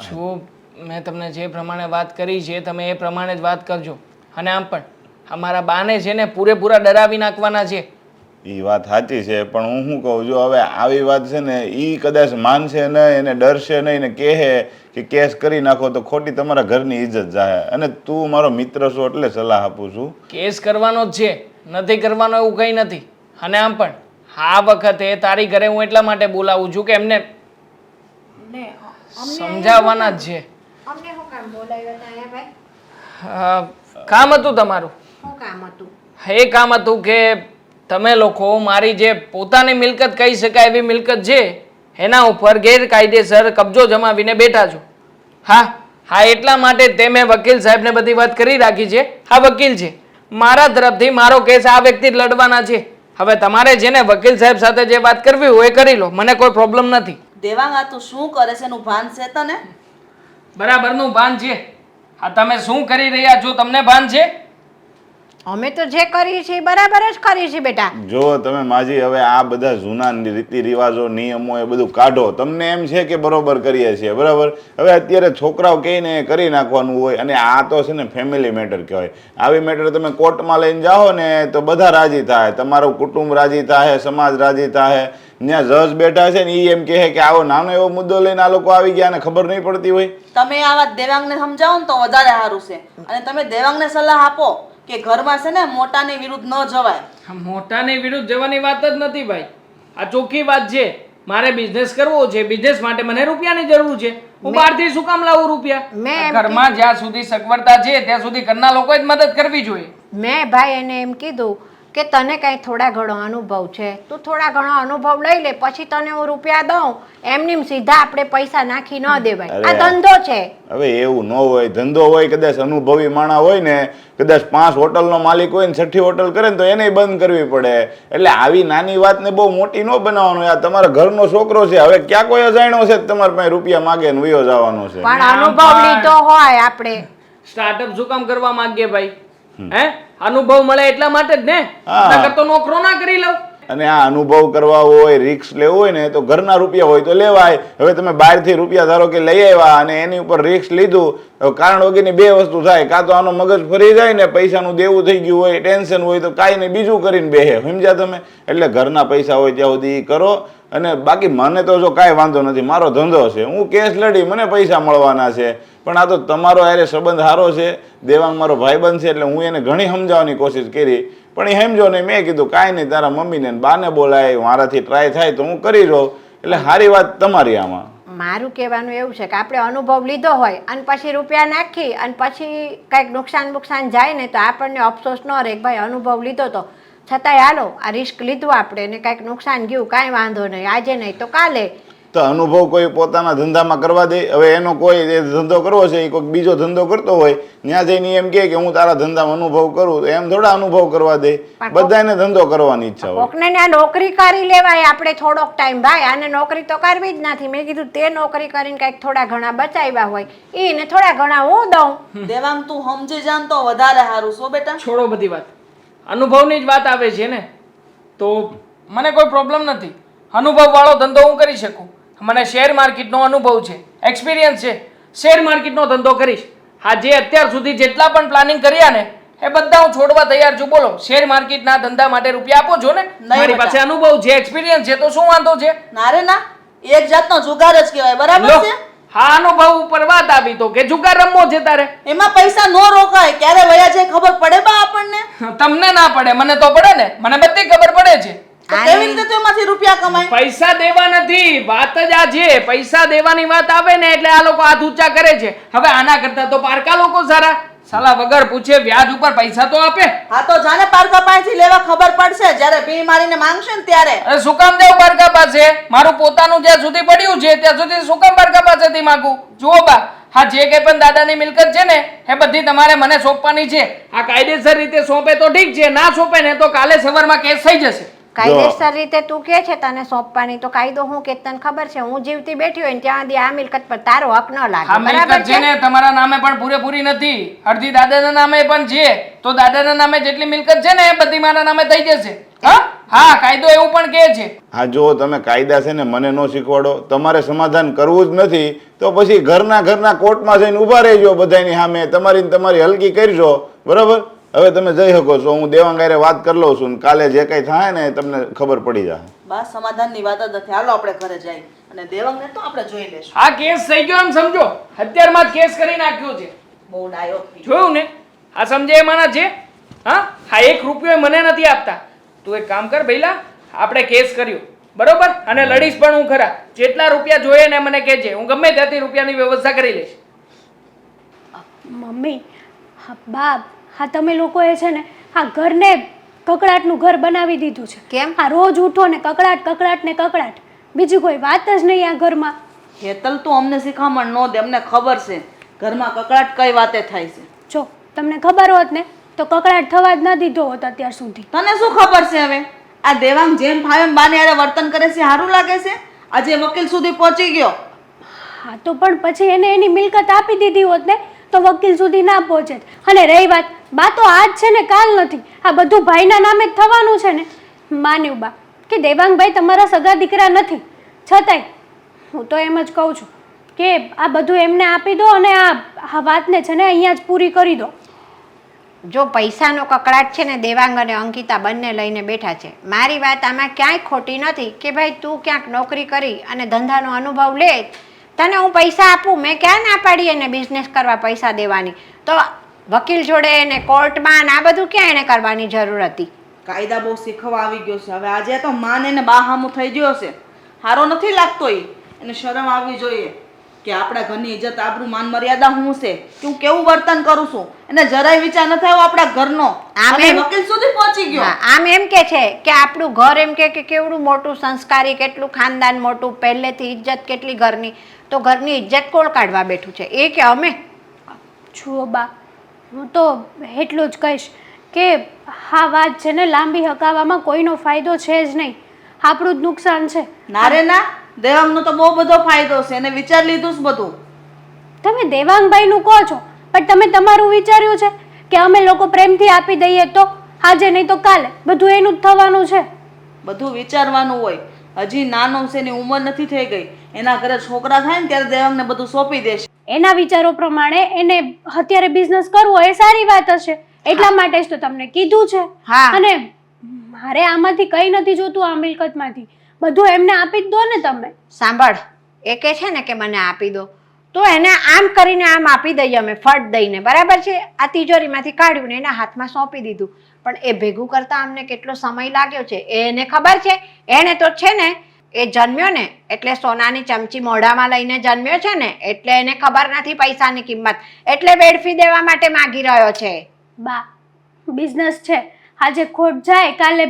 શું મેં તમને જે પ્રમાણે વાત કરી છે તમે એ પ્રમાણે જ વાત કરજો. અને આમ પણ અમારા બાને છે ને પૂરેપૂરા ડરાવી નાખવાના છે. એ વાત સાચી છે, પણ હું શું કહું, જો હવે આવી વાત છે ને એ કદાચ માનશે નહીં, એને ડરશે નહીં ને કહે કે કેસ કરી નાખો તો ખોટી તમારા ઘરની ઇજ્જત જાય. અને તું મારો મિત્ર છો એટલે સલાહ આપું છું. કેસ કરવાનો જ છે, નથી કરવાનો એવું કંઈ નથી. અને આમ પણ આ વખતે તારી ઘરે હું એટલા માટે બોલાવું છું કે એમને સમજાવવાના જ છે. અમને શું કામ બોલાવ્યો હતા અહીંયા ભાઈ? કામ હતું તમારું. શું કામ હતું? એ કામ હતું કે તમે લોકો મારી જે પોતાની મિલકત કહી શકાય એવી મિલકત છે એના ઉપર ગેરકાયદેસર કબજો જમાવીને બેઠા છો. હા એટલા માટે તે મેં વકીલ સાહેબને બધી વાત કરી રાખી છે. આ વકીલ છે, મારા તરફથી મારો કેસ આ વ્યક્તિ જ લડવાના છે. હવે તમારે જેને વકીલ સાહેબ સાથે જે વાત કરવી હોય એ કરી લો, મને કોઈ પ્રોબ્લેમ નથી. દેવાંગ આ તું શું કરે છે એનું ભાન છે તને? બરાબરનું ભાન છે. આ તમે શું કરી રહ્યા છો તમને ભાન છે? અમે તો જે કરીએ છીએ બરાબર જ કરીએ છીએ બેટા. જો તમે માજી હવે આ બધા જૂના રીતિ રિવાજો નિયમો એ બધું કાઢો. તમને એમ છે કે બરોબર કરીએ છીએ, બરાબર? હવે અત્યારે છોકરાઓ કહીને કરી નાખવાનું હોય, અને આ તો છે ને ફેમિલી મેટર કહેવાય. આવી મેટર તમે કોર્ટમાં લઈને જાઓ ને તો બધા રાજી થાય, તમારું કુટુંબ રાજી થાય, સમાજ રાજી થાય. ત્યાં જજ બેઠા છે ને એ એમ કહે કે આવો નાનો એવો મુદ્દો લઈને આ લોકો આવી ગયા ને ખબર નહીં પડતી હોય. તમે આ વાત દેવાંગને સમજાવો ને તો વધારે સારું છે. અને તમે દેવાંગને સલાહ આપો કે ઘરમાં છે ને મોટાની વિરુદ્ધ ન જવાય. મોટાની વિરુદ્ધ જવાની વાત જ નથી ભાઈ, આ ચોખ્ખી વાત છે. મારે બિઝનેસ કરવો છે, બિઝનેસ માટે મને રૂપિયાની જરૂર છે. હું બહારથી શું કામ લાવું રૂપિયા? ઘરમાં જ્યાં સુધી સગવડતા છે ત્યાં સુધી ઘરના લોકોએ જ મદદ કરવી જોઈએ. મેં ભાઈ એને એમ કીધું કે તને કાંઈ થોડા ઘણો અનુભવ છે, તું થોડા ઘણો અનુભવ લઈ લે, પછી તને હું રૂપિયા દઉં. એમની સીધા આપણે પૈસા નાખી ન દેવાય, આ ધંધો છે. હવે એવું ન હોય, ધંધો હોય, કદાચ અનુભવી માણા હોય ને, કદાચ 5 હોટલનો માલિક હોય ને 6ઠી હોટલ કરે ને તો એને બંધ કરવી પડે. એટલે આવી નાની વાતને બહુ મોટી ન બનાવવાનું. આ તમારા ઘરનો છોકરો છે, હવે ક્યાં કોઈ અજાણ્યો છે તમારા પાસે રૂપિયા માગે ને વયો જવાનો છે? પણ અનુભવ લીધો હોય આપણે. સ્ટાર્ટઅપ શું કામ કરવા માંગીએ ભાઈ? અનુભવ મળે એટલા માટે જ ને, નકર તો નોકરો ના કરી લઉં. અને આ અનુભવ કરવા હોય, રિસ્ક લેવું હોય ને તો ઘરના રૂપિયા હોય તો લેવાય. હવે તમે બહારથી રૂપિયા ધારો કે લઈ આવ્યા અને એની ઉપર રિસ્ક લીધું, કારણ વગરની 2 વસ્તુ થાય. કાં તો આનો મગજ ફરી જાય ને, પૈસાનું દેવું થઈ ગયું હોય, ટેન્શન હોય તો કાંઈ નહીં બીજું કરીને બેહે. સમજ્યા તમે? એટલે ઘરના પૈસા હોય ત્યાં સુધી કરો. અને બાકી મને તો જો કાંઈ વાંધો નથી, મારો ધંધો છે, હું કેસ લડી મને પૈસા મળવાના છે. પણ આ તો તમારો હારે સંબંધ સારો છે, દેવાંગ મારો ભાઈબંધ છે, એટલે હું એને ઘણી સમજાવવાની કોશિશ કરી પણ એ સમજો નહીં. મેં કીધું કાંઈ નહીં, તારા મમ્મીને બાને બોલાય, મારાથી ટ્રાય થાય તો હું કરી રહું. એટલે સારી વાત તમારી. આમાં મારું કહેવાનું એવું છે કે આપણે અનુભવ લીધો હોય અને પછી રૂપિયા નાખી અને પછી કંઈક નુકસાન જાય ને તો આપણને અફસોસ ન રહે કે ભાઈ અનુભવ લીધો તો છતાંય હાલો આ રિસ્ક લીધું આપણે ને કંઈક નુકસાન ગયું, કાંઈ વાંધો નહીં, આજે નહીં તો કાલે તો અનુભવ કોઈ પોતાના ધંધામાં કરવા દે? હવે એનો કોઈ એ ધંધો કરવો છે, એ કોઈક બીજો ધંધો કરતો હોય, ત્યાં જઈને એમ કહે કે હું તારા ધંધામાં અનુભવ કરું, તો એમ થોડા અનુભવ કરવા દે? બધાને ધંધો કરવાની ઈચ્છા હોય. કોકને ત્યાં નોકરી કરી લેવાય આપણે થોડોક ટાઈમ. ભાઈ આને નોકરી તો કરવી જ નથી. મેં કીધું તે નોકરી કરીને કંઈક થોડા ઘણા બચાવ્યા હોય એને થોડા ઘણા હું દઉં. દેવાંગ તું સમજી જાન તો વધારે સારું. શું બેટા? છોડો બધી વાત, અનુભવની જ વાત આવે છે ને, તો મને કોઈ પ્રોબ્લેમ નથી. અનુભવવાળો ધંધો હું કરી શકું. મને શેર માર્કેટનો અનુભવ છે, એક્સપિરિયન્સ છે. શેર માર્કેટનો ધંધો કરીશ. હા, જે અત્યાર સુધી જેટલા પણ પ્લાનિંગ કર્યા ને એ બધા હું છોડવા તૈયાર છું. બોલો, શેર માર્કેટના ધંધા માટે રૂપિયા આપો છો ને? મારી પાસે અનુભવ છે, એક્સપિરિયન્સ છે, તો શું વાંધો છે? ના રે ના, એક જાતનો જુગાર જ કહેવાય. બરાબર લો, છે? હા, અનુભવ ઉપર વાત આવી તો કે જુગાર રમવો છે તારે? એમાં પૈસા નો રોકાય, ક્યારે વયા જાય ખબર પડે બા આપણને? તમને ના પડે, મને તો પડે ને. મને બધી ખબર પડે છે. તો કેવી રીતે તું એમાંથી રૂપિયા કમાય? પૈસા દેવા નથી, વાત જ આ છે. પૈસા દેવાની વાત આવે ને એટલે આ લોકો હાથ ઊંચા કરે છે. હવે આના કરતા તો પારકા લોકો સારા. સાલા વગર પૂછે વ્યાજ ઉપર પૈસા તો આપે. હા તો જાને પારકા પાસેથી લેવા ખબર પડશે, જ્યારે ભી મારીને માંગશે ને ત્યારે. અરે શું કામ દેવ પારકા પાસે? મારું પોતાનું જ્યાં સુધી પડ્યું છે ત્યાં સુધી શું કામ પારકા પાસેથી માંગુ? જુઓ બા, હા, જે કંઈ પણ દાદાની મિલકત છે ને એ બધી તમારે મને સોંપવાની છે. આ કાયદેસર રીતે સોંપે તો ઠીક છે, ના સોંપે ને તો કાલે સવારમાં કેસ થઈ જશે. કાયદેસર રીતે તું કે છે તને સોંપવાની, તો કાયદો હું કે તને ખબર છે? હું જીવતી બેઠી હોય ને ત્યાં સુધી આ મિલકત પર તારો હક ન લાગે. આ બરાબર મિલકત છે છે? ને તમારા નામે પણ પૂરેપૂરી નથી. અડધી દાદાના નામે પણ છે. તો દાદાના નામે જેટલી મિલકત છે ને એ બધી મારા નામે થઈ જશે. હા હા, કાયદો એવું પણ કહે છે. હા, જો તમે કાયદા છે ને મને ન શીખવાડો, તમારે સમાધાન કરવું જ નથી તો પછી ઘરના કોર્ટમાં જઈને ઊભા રહેજો બધાની સામે, તમારી હલકી કરજો. બરાબર? હવે તમે જઈ શકો છો. હું દેવાંગ હારે વાત કરી લઉં છું, કાલે જે કંઈ થાય ને તમને ખબર પડી જાય. બસ સમાધાનની વાત જ નથી. હાલો આપણે ઘરે જઈએ અને દેવાંગને તો આપણે જોઈ લેશું. આ કેસ થઈ ગયો એમ સમજો. અત્યારમાં જ કેસ કરી નાખ્યો છે. બહુ ડાયો થઈ. જોયું ને? આ સમજે એમાંના છે. હા હા, 1 રૂપિયો મને નથી આપતા. તું એક કામ કર ભઈલા, આપણે કેસ કર્યો બરોબર, અને લડીશ પણ હું ખરા. જેટલા રૂપિયા જોઈએ ને મને કહેજે, હું ગમે ત્યાંથી રૂપિયાની વ્યવસ્થા કરી લઈશ. મમ્મી, હા બા, હા તમે લોકોએ છે ને આ ઘરને કકડાટનું ઘર બનાવી દીધું છે. કેમ? આ રોજ ઉઠો ને કકડાટ કકડાટ ને કકડાટ, બીજી કોઈ વાત જ નહીં આ ઘરમાં. હેતલ તું અમને શીખામણ ન દે, અમને ખબર છે ઘરમાં કકડાટ કઈ વાતે થાય છે. જો તમને ખબર હોત ને તો કકડાટ થવા જ ન દીધો હોત અત્યાર સુધી. તને શું ખબર છે હવે? આ દેવાંગ જેમ ફાવે એમ બાને હારે વર્તન કરે છે, સારું લાગે છે? આજે વકીલ સુધી પહોંચી ગયો. હા તો પણ પછી એને એની મિલકત આપી દીધી હોત ને તો વકીલ સુધી ના પહોંચે. અને રહી વાત, બા તો આજ છે ને કાલ નથી, આ બધું ભાઈના નામે જ થવાનું છે ને. માન્યું બા કે દેવાંગભાઈ તમારા સગા દીકરા નથી, છતાંય હું તો એમ જ કહું છું કે આ બધું એમને આપી દો અને આ વાતને છે ને અહીંયા જ પૂરી કરી દો. જો પૈસાનો કકડાટ છે ને દેવાંગ અને અંકિતા બંને લઈને બેઠા છે. મારી વાત આમાં ક્યાંય ખોટી નથી કે ભાઈ તું ક્યાંક નોકરી કરી અને ધંધાનો અનુભવ લે, તને હું પૈસા આપું. મેં ક્યાં ના પાડી એને બિઝનેસ કરવા પૈસા દેવાની? તો વકીલ જોડે ને કોર્ટમાં આ બધું ક્યાં એને કરવાની જરૂર હતી? કાયદા બહુ શીખવા આવી ગયો છે હવે. આજે તો માને ને બા હામું થઈ ગયો છે. સારો નથી લાગતો. એને શરમ આવવી જોઈએ કે આપણા ઘરની ઇજ્જત આબરૂ માન મર્યાદા શું છે, કે હું કેવું વર્તન કરું છું. એને જરાય વિચાર ન થયો આપણા ઘરનો. આમ એમ વકીલ સુધી પહોંચી ગયો. આમ એમ કે છે કે આપણું ઘર એમ કે કેવડું મોટું સંસ્કારી, કેટલું ખાનદાન મોટું, પહેલેથી ઇજ્જત કેટલી ઘરની. તો ઘરની ઇજ્જત કોણ કાઢવા બેઠું છે? એ કે અમે? જુઓ બા, હું તો એટલું જ કહીશ કે આ વાત છે ને લાંબી હકાવવામાં કોઈનો ફાયદો છે જ નહીં, આપણું જ નુકસાન છે. ના રે ના, દેવાંગનો તો બહુ બધો ફાયદો છે. એને વિચાર લીધું છે બધું. તમે દેવાંગભાઈનું કહો છો, પણ તમે તમારું વિચાર્યું છે કે અમે લોકો પ્રેમથી આપી દઈએ તો આજે નહીં તો કાલે બધું એનું જ થવાનું છે? બધું વિચારવાનું હોય. હજી નાનો છે, એની ઉંમર નથી થઈ ગઈ. એના ઘરે છોકરા થાય ને ત્યારે દેવાંગને બધું સોંપી દેશે. એના વિચારો પ્રમાણે એને અત્યારે બિઝનેસ કરવો એ સારી વાત હશે, એટલા માટે જ તો તમને કીધું છે. હા. અને મારે આમાંથી કઈ નથી જોતું, આ મિલકતમાંથી બધું એમને આપી જ દો ને તમે. સાંભળ, એ કે છે ને કે મને આપી દો, તો એને આમ કરીને આમ આપી દઈએ અમે ફટ દઈને. બરાબર છે? આ તિજોરીમાંથી કાઢ્યું ને એના હાથમાં સોંપી દીધું. પણ એ ભેગું કરતા અમને કેટલો સમય લાગ્યો છે એને ખબર છે. એને તો છે ને એ જન્મ્યો ને એટલે સોનાની ચમચી મોઢામાં લઈને જન્મ્યો છે ને એટલે એને ખબર નથી પૈસાની કિંમત, એટલે વેડફી દેવા માટે માંગી રહ્યો છે. બા, બિઝનેસ છે, આજે ખોટ જાય કાલે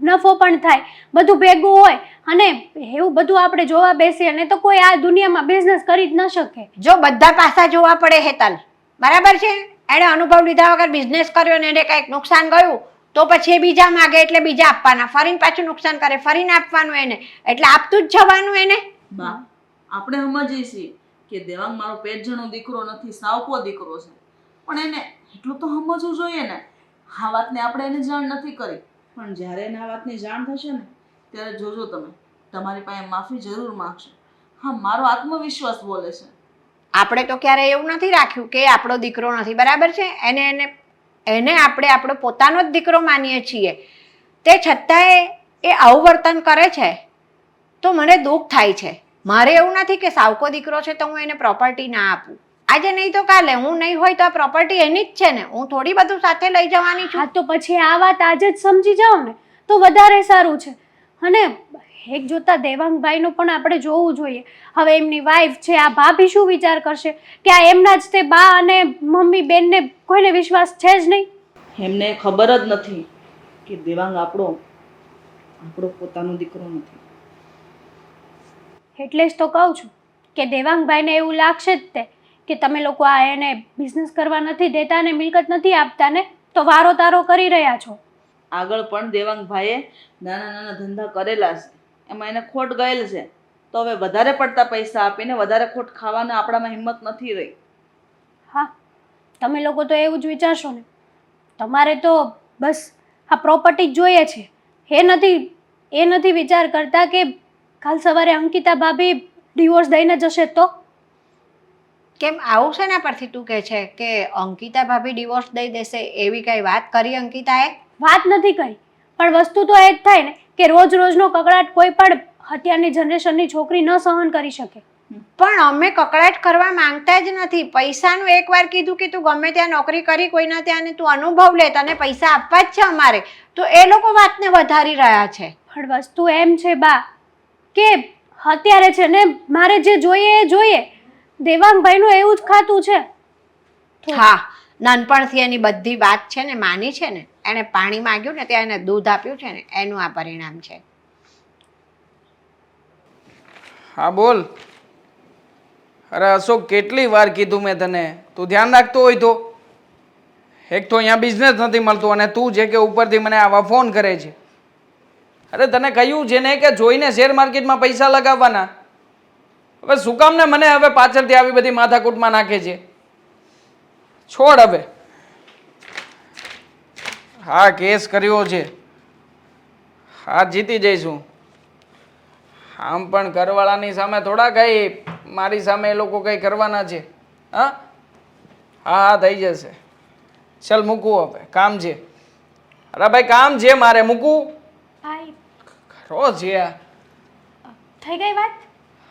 નફો પણ થાય, બધું ભેગું હોય. અને એવું બધું આપણે જોવા બેસીએ ને તો કોઈ આ દુનિયામાં બિઝનેસ કરી જ ન શકે. જો બધા પાસા જોવા પડે હેતલ, બરાબર છે. એણે અનુભવ લીધા વગર બિઝનેસ કર્યો ને એને કંઈક નુકસાન ગયું તો પછી એ બીજા માગે એટલે બીજા આપવાના, ફરીને પાછું નુકસાન કરે ફરીને આપવાનું એને, એટલે આપતું જ જવાનું એને. બા આપણે સમજીએ છીએ કે દેવાંગ મારો પેટ જણો દીકરો નથી, સાવકો દીકરો છે, પણ એને એટલું તો સમજવું જોઈએ ને. આ વાતને આપણે એને જાણ નથી કરી, પણ જ્યારે એને આ વાતની જાણ થશે ને ત્યારે જોજો તમે, તમારી પાસે માફી જરૂર માંગશે. હા, મારો આત્મવિશ્વાસ બોલે છે. આપણે તો ક્યારેય એવું નથી રાખ્યું કે આપણો દીકરો નથી, બરાબર છે. એને આપણે આપણો પોતાનો જ દીકરો માનીએ છીએ. તે છતાંય એ આવું વર્તન કરે છે તો મને દુઃખ થાય છે. મારે એવું નથી કે સાવકો દીકરો છે તો હું એને પ્રોપર્ટી ના આપું. આજે નહીં તો કાલે હું નહીં હોય તો આ પ્રોપર્ટી એની જ છે ને, હું થોડી બધું સાથે લઈ જવાની છું. હા તો પછી આ વાત આજે જ સમજી જાઓ ને તો વધારે સારું છે. અને એક જોતા દેવાંગભાઈનું પણ આપણે જોવું જોઈએ. હવે એમની વાઈફ છે, આ ભાભી શું વિચાર કરશે કે આ એમના જ તે બા અને મમ્મી બેનને કોઈને વિશ્વાસ છે જ નહીં. એમને ખબર જ નથી કે દેવાંગ આપણો પોતાનો દીકરો નથી. એટલે જ તો કહું છું કે દેવાંગભાઈને એવું લાગશે જ તે કે તમે લોકો આ એને બિઝનેસ કરવા નથી દેતા ને મિલકત નથી આપતા ને તો વારો તારો કરી રહ્યા છો. આગળ પણ દેવાંગભાઈએ નાના નાના ધંધા કરેલા છે, એમાં એને ખોટ ગયેલ છે, તો હવે વધારે પડતા પૈસા આપીને વધારે ખોટ ખાવાના આપણામાં હિંમત નથી રહી. હા, તમે લોકો તો એવું જ વિચારશો ને. તમારે તો બસ આ પ્રોપર્ટી જ જોઈએ છે. એ નથી વિચાર કરતા કે કાલ સવારે અંકિતા ભાભી ડિવોર્સ દઈને જશે તો. કેમ આવું છે ને પરથી તું કહે છે કે અંકિતા ભાભી ડિવોર્સ દઈ દેશે? એવી કઈ વાત કરી અંકિતાએ? વાત નથી કરી, પણ વસ્તુ તો એ જ થાય ને કે રોજ રોજનો કકળાટ કોઈ પણ અત્યારની જનરેશનની છોકરી ન સહન કરી શકે. પણ અમે કકળાટ કરવા માંગતા જ નથી. પૈસાનું એકવાર કીધું કે તું ગમે ત્યાં નોકરી કરી કોઈના ત્યાં ને તું અનુભવ લે, તને પૈસા આપવા જ છે અમારે, તો એ લોકો વાતને વધારી રહ્યા છે. પણ વસ્તુ એમ છે બા કે અત્યારે છે ને મારે જે જોઈએ એ જોઈએ. દેવાંગભાઈનું એવું જ ખાતું છે. હા, નાનપણથી એની બધી વાત છે ને માની છે ને, એને પાણી માંગ્યું ને ત્યાં એને દૂધ આપ્યું છે ને એનું આ પરિણામ છે. હા બોલ. અરે અશોક, કેટલી વાર કીધું મેં તને, તું ધ્યાન રાખતો હોય તો. એક તો અહીંયા બિઝનેસ નથી મળતો અને તું છે કે ઉપરથી મને આવા ફોન કરે છે. અરે તને કહ્યું છે ને કે જોઈને શેર માર્કેટમાં પૈસા લગાવવાના. હવે શું કામ ને મને હવે પાછળથી આવી બધી માથાકૂટમાં નાખે છે? છોડ હવે. હા, કેસ કર્યો છે, હા જીતી જઈશું. આમ પણ ઘરવાળાની સામે થોડા કઈ મારી સામે એ લોકો કઈ કરવાના છે. હા હા થઈ જશે. ચાલ મૂકું, હવે કામ છે. અરે ભાઈ કામ છે મારે, મૂકું. ભાઈ ખરો છે આ. થઈ ગઈ વાત?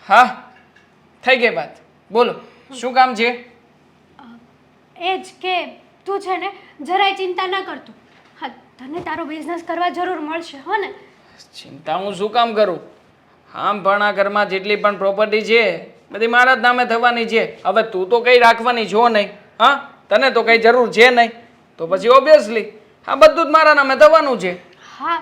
હા થઈ ગઈ વાત. બોલો શું કામ છે? એ જ કે તું છે ને જરાય ચિંતા ન કરતો. હા, તને તારો બિઝનેસ કરવા જરૂર મળશે હો ને. ચિંતા હું શું કામ કરું? આમ પણ આ ઘરમાં જેટલી પણ પ્રોપર્ટી છે બધી મારા જ નામે થવાની છે. હવે તું તો કઈ રાખવાની છો નહીં. હા, તને તો કઈ જરૂર છે નહીં, તો પછી ઓબ્વિયસલી આ બધું જ મારા નામે થવાનું છે. હા,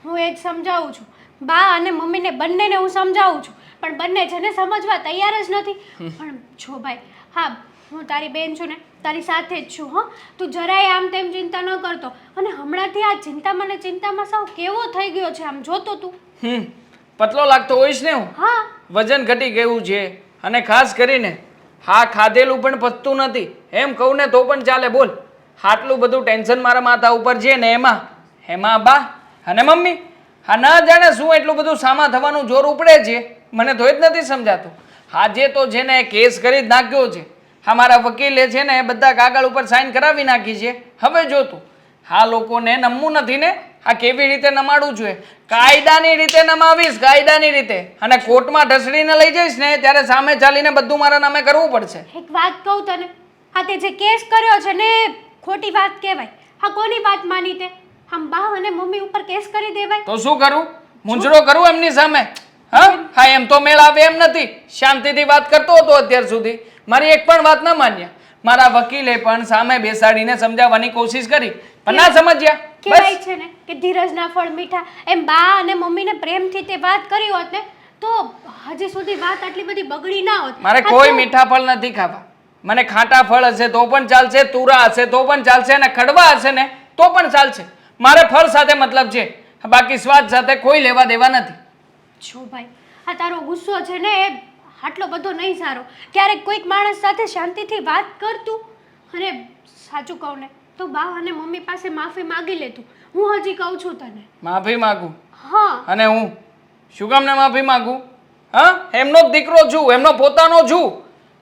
હું એ જ સમજાવું છું. બા અને મમ્મીને બંનેને હું સમજાવું છું, પણ બંને છે ને સમજવા તૈયાર જ નથી. પણ જો ભાઈ, હા હું તારી બેન છું ને, તારી સાથે જ છું. હં, તું જરાય આમ તેમ ચિંતા ન કરતો. અને હમણાંથી આ ચિંતામાં ને ચિંતામાં સાવ કેવો થઈ ગયો છે, આમ જોતો તું. પતલો લાગતો હોઈશ ને હું. હા, વજન ઘટી ગયું છે અને ખાસ કરીને હા ખાધેલું પણ પચતું નથી એમ કહું ને તો પણ ચાલે. બોલ, આટલું બધું ટેન્શન મારા માથા ઉપર છે ને એમાં બા અને મમ્મી હા ના જાણે શું એટલું બધું સામા થવાનું જોર ઉપડે છે, મને તો જ નથી સમજાતું. આજે તો છે ને કેસ કરી જ નાખ્યો છે. હા, મારા વકીલે છે ને બધા કાગળ ઉપર સાઈન કરાવી નાખી છે. હવે જોતું હા લોકોને નમવું નથી ને, આ કેવી રીતે નમાડવું જોઈએ, કાયદાની રીતે નમાવીશ, કાયદાની રીતે. અને કોર્ટમાં ઢસડીને લઈ જઈશ ને ત્યારે સામે ચાલીને બધું મારા નામે કરવું પડશે. એક વાત કહું તને, આ તે જે કેસ કર્યો છે ને ખોટી વાત કહેવાય. હા, કોની વાત માની તે? આમ બા અને મમ્મી ઉપર કેસ કરી દેવાય તો શું કરું? મૂંઝરો કરું એમની સામે? હા, એમ તો મેળ આવે એમ નથી. શાંતિથી વાત કરતો હતો અત્યાર સુધી, મારી એક પણ વાત ના માન્યા. મારા વકીલે પણ સામે બેસાડીને સમજાવવાની કોશિશ કરી પણ ના સમજ્યા. કહેવાય બસ છે ને કે ધીરજના ફળ મીઠા. એમ બા અને મમ્મીને પ્રેમથી તે વાત કરી હોત ને તો હજી સુધી વાત આટલી બધી બગડી ના હોત. મારે આ કોઈ તો- મીઠા ફળ નથી ખાવા. મને ખાટા ફળ હશે તો પણ ચાલશે, તુરા હશે તો પણ ચાલશે અને ખડવા હશે ને તો પણ ચાલશે. મારે ફળ સાથે મતલબ છે, બાકી સ્વાદ સાથે કોઈ લેવા દેવા નથી. છો ભાઈ, આ તારો ગુસ્સો છે ને એ આટલો બધો નહીં સારો. ક્યારેક કોઈક માણસ સાથે શાંતિથી વાત કરતું અને સાચું કહું ને તો બા અને મમ્મી પાસે માફી માગી લેતું. હું હજી કહું છું તને. માફી માંગુ હા, અને હું શું કામને માફી માંગુ? હા, એમનો જ દીકરો છું, એમનો પોતાનો છું.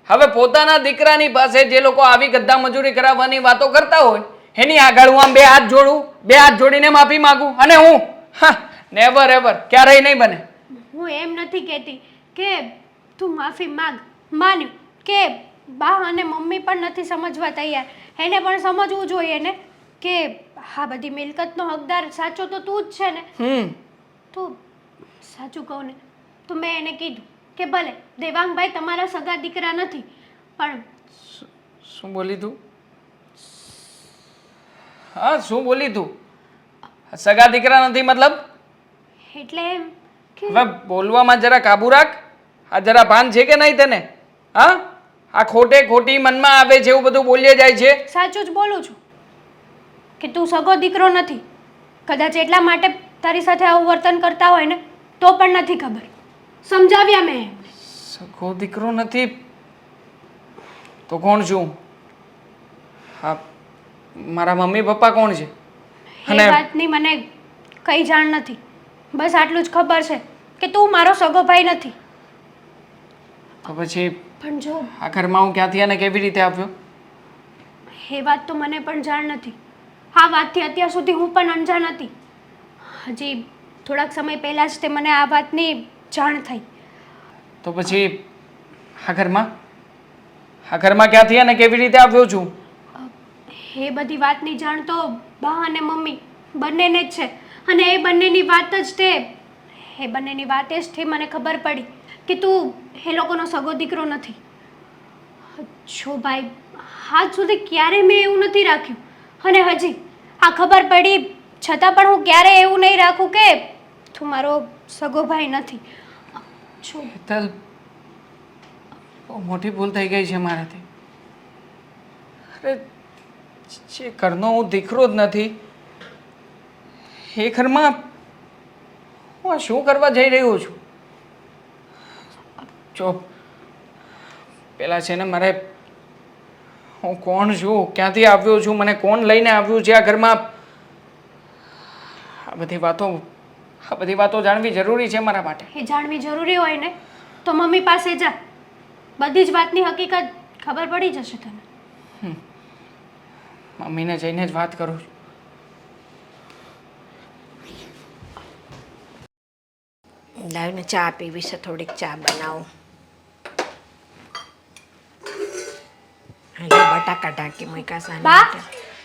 હવે પોતાના દીકરાની પાસે જે લોકો આવી ગદ્દા મજૂરી કરાવવાની વાતો કરતા હોય એની આગળ હું આમ બે હાથ જોડીને માફી માંગુ અને હું નેવર એવર, ક્યારેય નહીં બને. હું એમ નથી કહેતી કે તું માફી માગ. માન્યું કે બા અને મમ્મી પણ નથી સમજવા તૈયાર. એને પણ સમજવું જોઈએ ને કે આ બધી મિલકતનો હકદાર સાચો તો તું જ છે ને. તો સાચું કહું ને તો મેં એને કીધું કે ભલે દેવાંગભાઈ તમારા સગા દીકરા નથી પણ શું બોલી તું? હા, શું બોલી તું? સગા દીકરા નથી મતલબ? એટલે એમ કે હવે બોલવામાં જરા કાબુ રાખ. આ જરા ભાન છે કે નહીં તને? હા, આ ખોટી મનમાં આવે છે એવું બધું બોલીએ જાય છે. સાચું જ બોલું છું કે તું સગો દીકરો નથી. કદાચ એટલા માટે તારી સાથે આવું વર્તન કરતા હોય ને તો પણ નથી ખબર. સમજાવ્યા મેં એમને. સગો દીકરો નથી તો કોણ છું? હા, મારા મમ્મી પપ્પા કોણ છે? એ વાતની મને કઈ જાણ નથી. બસ આટલું જ ખબર છે કે તું મારો સગો ભાઈ નથી. તો પછી પણ જો આ ઘરમાં હું ક્યાંથી અને કેવી રીતે આવ્યો? એ વાત તો મને પણ જાણ નથી. આ વાતથી અત્યાર સુધી હું પણ અંજાણ હતી. હજી થોડાક સમય પહેલાં જ તે મને આ વાતની જાણ થઈ. તો પછી આ ઘરમાં ક્યાંથી અને કેવી રીતે આવ્યો છું? એ બધી વાતની જાણ તો બા અને મમ્મી બંનેને જ છે. અને એ બંનેની વાત જ મને ખબર પડી કે તું એ લોકોનો સગો દીકરો નથી. જો ભાઈ, આજ સુધી ક્યારે મેં એવું નથી રાખ્યું અને હજી આ ખબર પડી છતાં પણ હું ક્યારે એવું નહીં રાખું કે તું મારો સગો ભાઈ નથી. જો હેતલ, બહુ મોટી ભૂલ થઈ ગઈ છે મારાથી. અરે, જે ઘરનો હું દીકરો જ નથી એ ઘરમાં હું આ શું કરવા જઈ રહ્યો છું? જો પેલા છે ને મારે હું કોણ છું, ક્યાંથી આવ્યો છું, મને કોણ લઈને આવ્યું છે આ ઘરમાં, આ બધી વાતો જાણવી જરૂરી છે મારા માટે. એ જાણવી જરૂરી હોય ને તો મમ્મી પાસે જા. બધી જ વાતની હકીકત ખબર પડી જશે તને. મમ્મીને જઈને જ વાત કરું છું. લાવીને ચા પીવી છે, થોડીક ચા બનાવું. એટલે બટાકા ઢાંકી મૂક્યા છે. બા?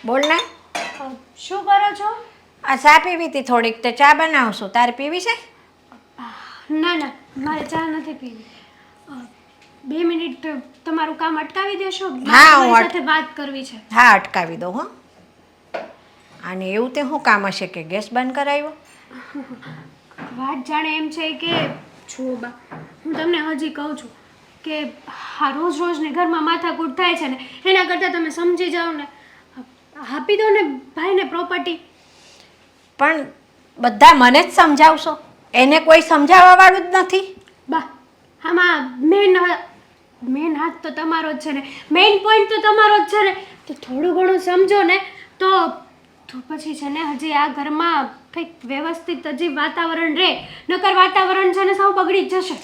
બોલ ને. શું કરો છો? આ ચા પીવી હતી થોડીક, તે ચા બનાવશું. તારે પીવી છે? ના ના, મારે ચા નથી પીવી. 2 મિનિટ તમારું કામ અટકાવી દેશો? હા, હું મારી સાથે વાત કરવી છે. હા, અટકાવી દઉં હો. અને એવું તે શું કામ હશે કે ગેસ બંધ કરાવ્યો? વાત જાણે એમ છે કે જો બા, હું તમને હજી કહું છું કે આ રોજને ઘરમાં માથાકૂટ થાય છે ને એના કરતાં તમે સમજી જાઓ ને. આપી દો ને ભાઈને પ્રોપર્ટી. પણ બધા મને જ સમજાવશો? એને કોઈ સમજાવવા વાળું જ નથી? બા, આમાં મેન હાથ તો તમારો જ છે ને, મેઇન પોઈન્ટ તો તમારો જ છે ને. તો થોડું ઘણું સમજો ને તો પછી છે ને હજી આ ઘરમાં કંઈક વ્યવસ્થિત હજી વાતાવરણ રહે. નકર વાતાવરણ છે ને સાવ બગડી જ જશે.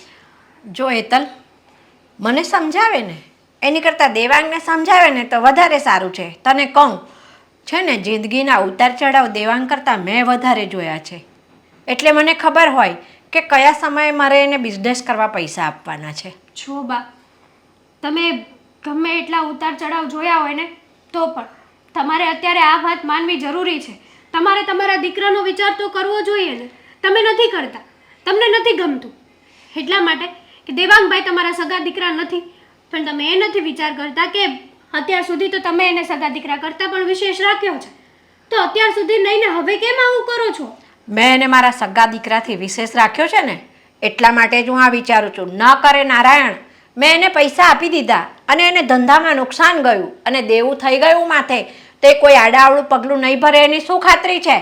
જો હેતલ, મને સમજાવે ને એની કરતાં દેવાંગને સમજાવે ને તો વધારે સારું છે. તને કહું છે ને, જિંદગીના ઉતાર ચઢાવ દેવાંગ કરતાં મેં વધારે જોયા છે. એટલે મને ખબર હોય કે કયા સમયે મારે એને બિઝનેસ કરવા પૈસા આપવાના છે. છો બા, તમે ગમે એટલા ઉતાર ચઢાવ જોયા હોય ને તો પણ તમારે અત્યારે આ વાત માનવી જરૂરી છે. તમારે તમારા દીકરાનો વિચાર તો કરવો જોઈએ ને. તમે નથી કરતા, તમને નથી ગમતું એટલા માટે કે દેવાંગભાઈ તમારા સગા દીકરા નથી. પણ તમે એ નથી વિચાર કરતા કે અત્યાર સુધી તો તમે એને સગા દીકરા કરતાં પણ વિશેષ રાખ્યો છે, તો અત્યાર સુધી નહીં ને હવે કેમ આવું કરો છો? મેં એને મારા સગા દીકરાથી વિશેષ રાખ્યો છે ને, એટલા માટે જ હું આ વિચારું છું. ન કરે નારાયણ, મેં એને પૈસા આપી દીધા અને એને ધંધામાં નુકસાન ગયું અને દેવું થઈ ગયું માથે, તે કોઈ આડાવડું પગલું નહીં ભરે એની શું ખાતરી છે?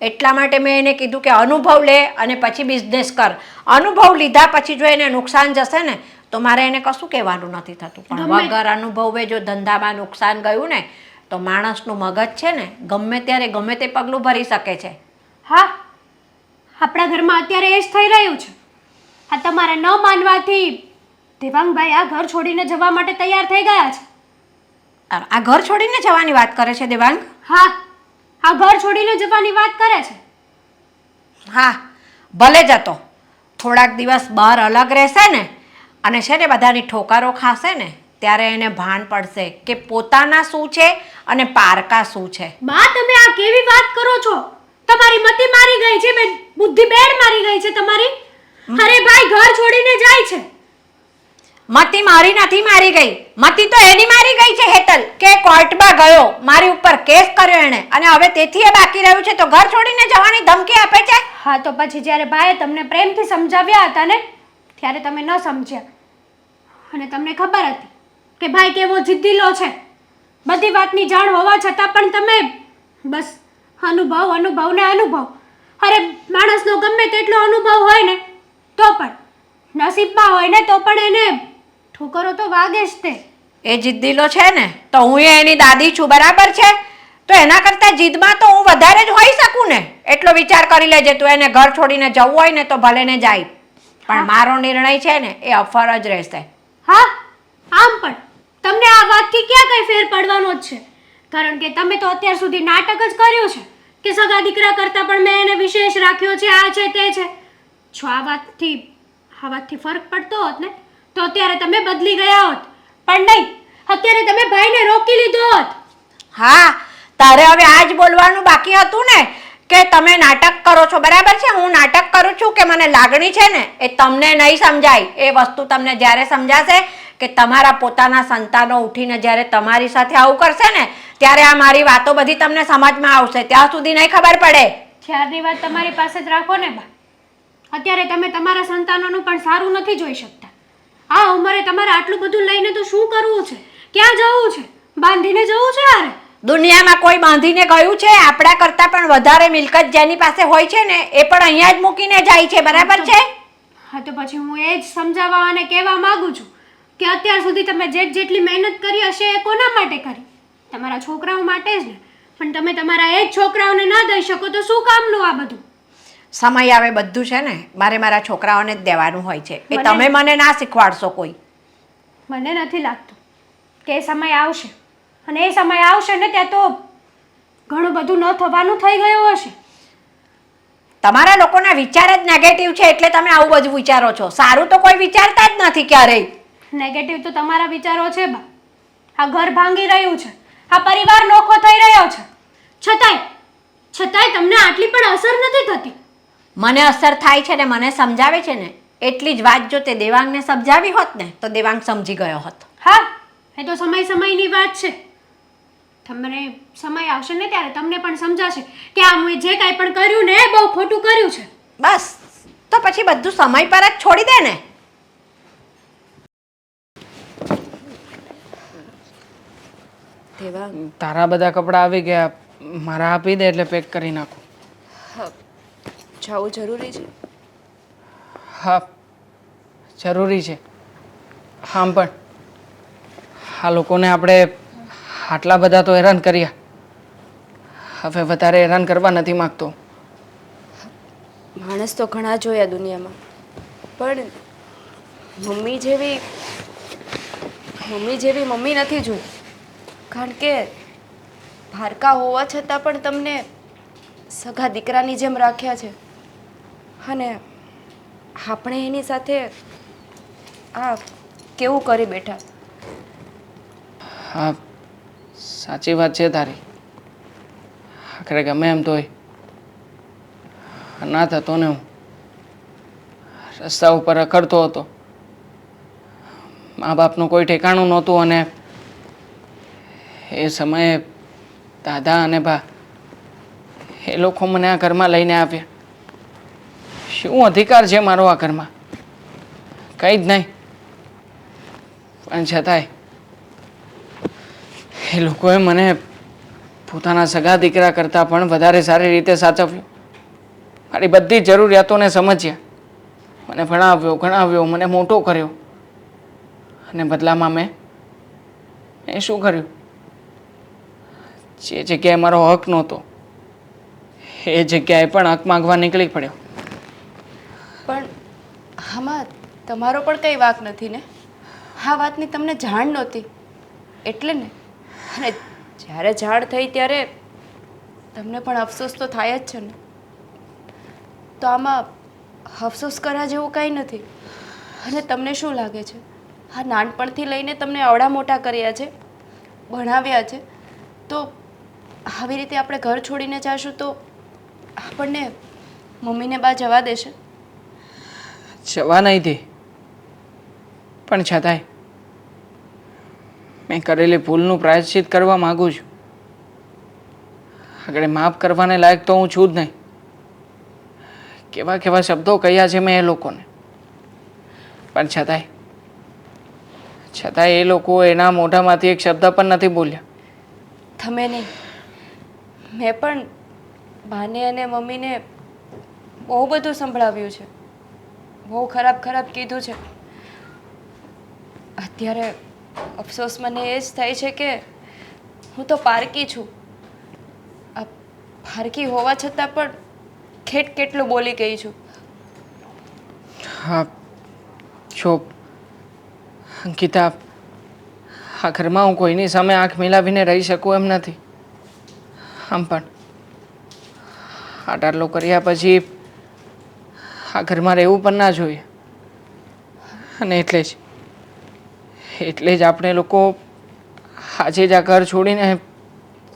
એટલા માટે મેં એને કીધું કે અનુભવ લે અને પછી બિઝનેસ કર. અનુભવ લીધા પછી જો એને નુકસાન જશે ને તો મારે એને કશું કહેવાનું નથી થતું. પણ વગર અનુભવે જો ધંધામાં નુકસાન ગયું ને તો માણસનું મગજ છે ને ગમે ત્યારે ગમે તે પગલું ભરી શકે છે. હા, આપણા ઘરમાં અત્યારે એ જ થઈ રહ્યું છે. આ તમારે ન માનવાથી દેવાંગભાઈ આ ઘર છોડીને જવા માટે તૈયાર થઈ ગયા છે. આ ઘર છોડીને જવાની વાત કરે છે દેવાંગ? હા, આ ઘર છોડીને જવાની વાત કરે છે. હા, ભલે જતો. થોડાક દિવસ બહાર અલગ રહેશે ને અને છે ને બધાની ઠોકરો ખાશે ને ત્યારે એને ભાન પડશે કે પોતાના શું છે અને પારકા શું છે. બા, તમે આ કેવી વાત કરો છો? તમારી મતિ મારી ગઈ છે, બેન બુદ્ધિ બેડ મારી ગઈ છે તમારી. અરે ભાઈ ઘર છોડીને જાય છે. મતી મારી નથી મારી ગઈ, મતી તો એની મારી ગઈ છે હેતલ, કે કોર્ટમાં ગયો, મારી ઉપર કેસ કર્યો એણે અને હવે તેથી એ બાકી રહ્યું છે તો ઘર છોડીને જવાની ધમકી આપે છે. હા, તો પછી જ્યારે બાએ તમને પ્રેમથી સમજાવ્યા હતા ને ત્યારે તમે ન સમજ્યા અને તમને ખબર હતી કે ભાઈ કેવો જિદ્દીલો છે. બધી વાતની જાણ હોવા છતાં પણ તમે બસ અનુભવ અનુભવ ને અનુભવ. અરે માણસનો ગમે તેટલો અનુભવ હોય ને તો પણ નસીબમાં હોય ને તો પણ એને ઠોકરો તો વાગે જ તે. એ જિદ્દીલો છે ને તો હું એની દાદી છું, બરાબર છે? તો એના કરતાં જીદમાં તો હું વધારે જ હોઈ શકું ને. એટલો વિચાર કરી લેજે. તું એને ઘર છોડીને જવું હોય ને તો ભલે ને જાય, પણ મારો નિર્ણય છે ને એ અફર જ રહેશે. હા, આમ પણ તમને આ વાતથી ક્યાં કઈ ફેર પડવાનો જ છે, કારણ કે તમે તો અત્યાર સુધી નાટક જ કર્યું છે કે સગા દીકરા કરતાં પણ મેં એને વિશેષ રાખ્યો છે, આ છે તે છે. જો આ વાતથી ફરક પડતો હોત ને તો અત્યારે તમે બદલી ગયા હોત, પણ નહીં, અત્યારે તમે ભાઈને રોકી લીધો હોત. હા, તારે હવે આ જ બોલવાનું બાકી હતું ને કે તમે નાટક કરો છો, બરાબર છે? હું નાટક કરું છું કે મને લાગણી છે ને એ તમને નહીં સમજાય. એ વસ્તુ તમને જ્યારે સમજાશે કે તમારા પોતાના સંતાનો ઉઠીને જ્યારે તમારી સાથે આવું કરશે ને ત્યારે આ મારી વાતો બધી તમને સમજમાં આવશે. ત્યાં સુધી નહીં ખબર પડે. ત્યારની વાત તમારી પાસે જ રાખો ને બા. અત્યારે તમે તમારા સંતાનોનું પણ સારું નથી જોઈ શકતા. આ ઉંમરે તમારે આટલું બધું લઈને તો શું કરવું છે? ક્યાં જવું છે? બાંધીને જવું છે? અરે દુનિયામાં કોઈ બાંધીને ગયું છે? આપણા કરતાં પણ વધારે મિલકત જેની પાસે હોય છે ને એ પણ અહીંયા જ મૂકીને જાય છે, બરાબર છે? હા, તો પછી હું એ જ સમજાવવા અને કહેવા માંગુ છું કે અત્યાર સુધી તમે જેટલી મહેનત કરી હશે એ કોના માટે કરી? તમારા છોકરાઓ માટે જ ને. પણ તમે તમારા એ જ છોકરાઓને ના દઈ શકો તો શું કામનું આ બધું? સમય આવે બધું છે ને મારે મારા છોકરાઓને જ દેવાનું હોય છે. એ તમે મને ના શીખવાડશો કોઈ. મને નથી લાગતું કે એ સમય આવશે, અને એ સમય આવશે ને ત્યાં તો ઘણું બધું ન થવાનું થઈ ગયું હશે. તમારા લોકોના વિચાર જ નેગેટિવ છે એટલે તમે આવું બધું વિચારો છો. સારું તો કોઈ વિચારતા જ નથી ક્યારેય. નેગેટિવ તો તમારા વિચારો છે બા. આ ઘર ભાંગી રહ્યું છે, આ પરિવાર નોખો થઈ રહ્યો છે, છતાંય તમને આટલી પણ અસર નથી થતી. મને અસર થાય છે ને મને સમજાવે છે ને એટલી જ વાત જો તે દેવાંગને સમજાવી હોત ને તો દેવાંગ સમજી ગયો હોત. હા, એ તો સમયની વાત છે. તમને સમય આવશે ને ત્યારે તમને પણ સમજાશે કે આ મેં જે કાંઈ પણ કર્યું ને એ બહુ ખોટું કર્યું છે. બસ, તો પછી બધું સમય પર જ છોડી દે ને. દેવાંગ, તારા બધા કપડાં આવી ગયા, મારા આપી દે એટલે પેક કરી નાખું. જવું જરૂરી છે? હા, જરૂરી છે. હા, પણ આ લોકોને આપણે આટલા બધા તો હેરાન કર્યા, હવે વધારે હેરાન કરવા નથી માગતો. માણસ તો ઘણા જોયા દુનિયામાં, પણ મમ્મી જેવી મમ્મી નથી જોઈ. કારણ કે ભારકા હોવા છતાં પણ તમને સગા દીકરાની જેમ રાખ્યા છે, અને આપણે એની સાથે આ કેવું કરી બેઠા. હા, સાચી વાત છે તારી. આખરે ગમે એમ તોય ના થતો ને. હું રસ્તા ઉપર રખડતો હતો, મા બાપનું કોઈ ઠેકાણું નહોતું અને એ સમયે દાદા અને બા એ લોકો મને આ ઘરમાં લઈને આવ્યા. શું અધિકાર છે મારો આ ઘરમાં? કંઈ જ નહીં. પણ છતાંય એ લોકોએ મને પોતાના સગા દીકરા કરતાં પણ વધારે સારી રીતે સાચવ્યો. મારી બધી જરૂરિયાતોને સમજ્યા. મને ભણાવ્યો, ગણાવ્યો, મને મોટો કર્યો. અને બદલામાં મેં શું કર્યું? જે જગ્યાએ મારો હક નહોતો એ જગ્યાએ પણ હક માંગવા નીકળી પડ્યો. પણ આમાં તમારો પણ કંઈ વાંક નથી ને? આ વાતની તમને જાણ નહોતી એટલે ને. અને જ્યારે જાણ થઈ ત્યારે તમને પણ અફસોસ તો થાય જ છે ને. તો આમાં અફસોસ કરવા જેવું કંઈ નથી. અને તમને શું લાગે છે આ નાનપણથી લઈને તમને આવડા મોટા કર્યા છે, ભણાવ્યા છે, તો આવી રીતે આપણે ઘર છોડીને જઈશું તો આપણને મમ્મીને બા જવા દેશે? જવા નહીં દે. પણ છતાંય મેં કરેલી ભૂલનું પ્રાયશ્ચિત કરવા માગું છું. આગળ માફ કરવાને લાયક તો હું છું જ નહીં. કેવા કેવા શબ્દો કહ્યા છે મેં એ લોકોને. પણ છતાંય એ લોકો એના મોઢામાંથી એક શબ્દ પણ નથી બોલ્યા. તમે નહીં, મેં પણ બાને અને મમ્મીને બહુ બધું સંભળાવ્યું છે, બહુ ખરાબ ખરાબ કીધું છે. અત્યારે અફસોસ મને એ જ થાય છે કે હું તો પારકી છું. આ પારકી હોવા છતાં પણ કેટલું બોલી ગઈ છું. હા જો અંકિતા, આ ઘરમાં હું કોઈની સામે આંખ મિલાવીને રહી શકું એમ નથી. આમ પણ આ ટારલો કર્યા પછી આ ઘરમાં રહેવું પણ ના જોઈએ. અને એટલે જ આપણે લોકો આજે જ આ ઘર છોડીને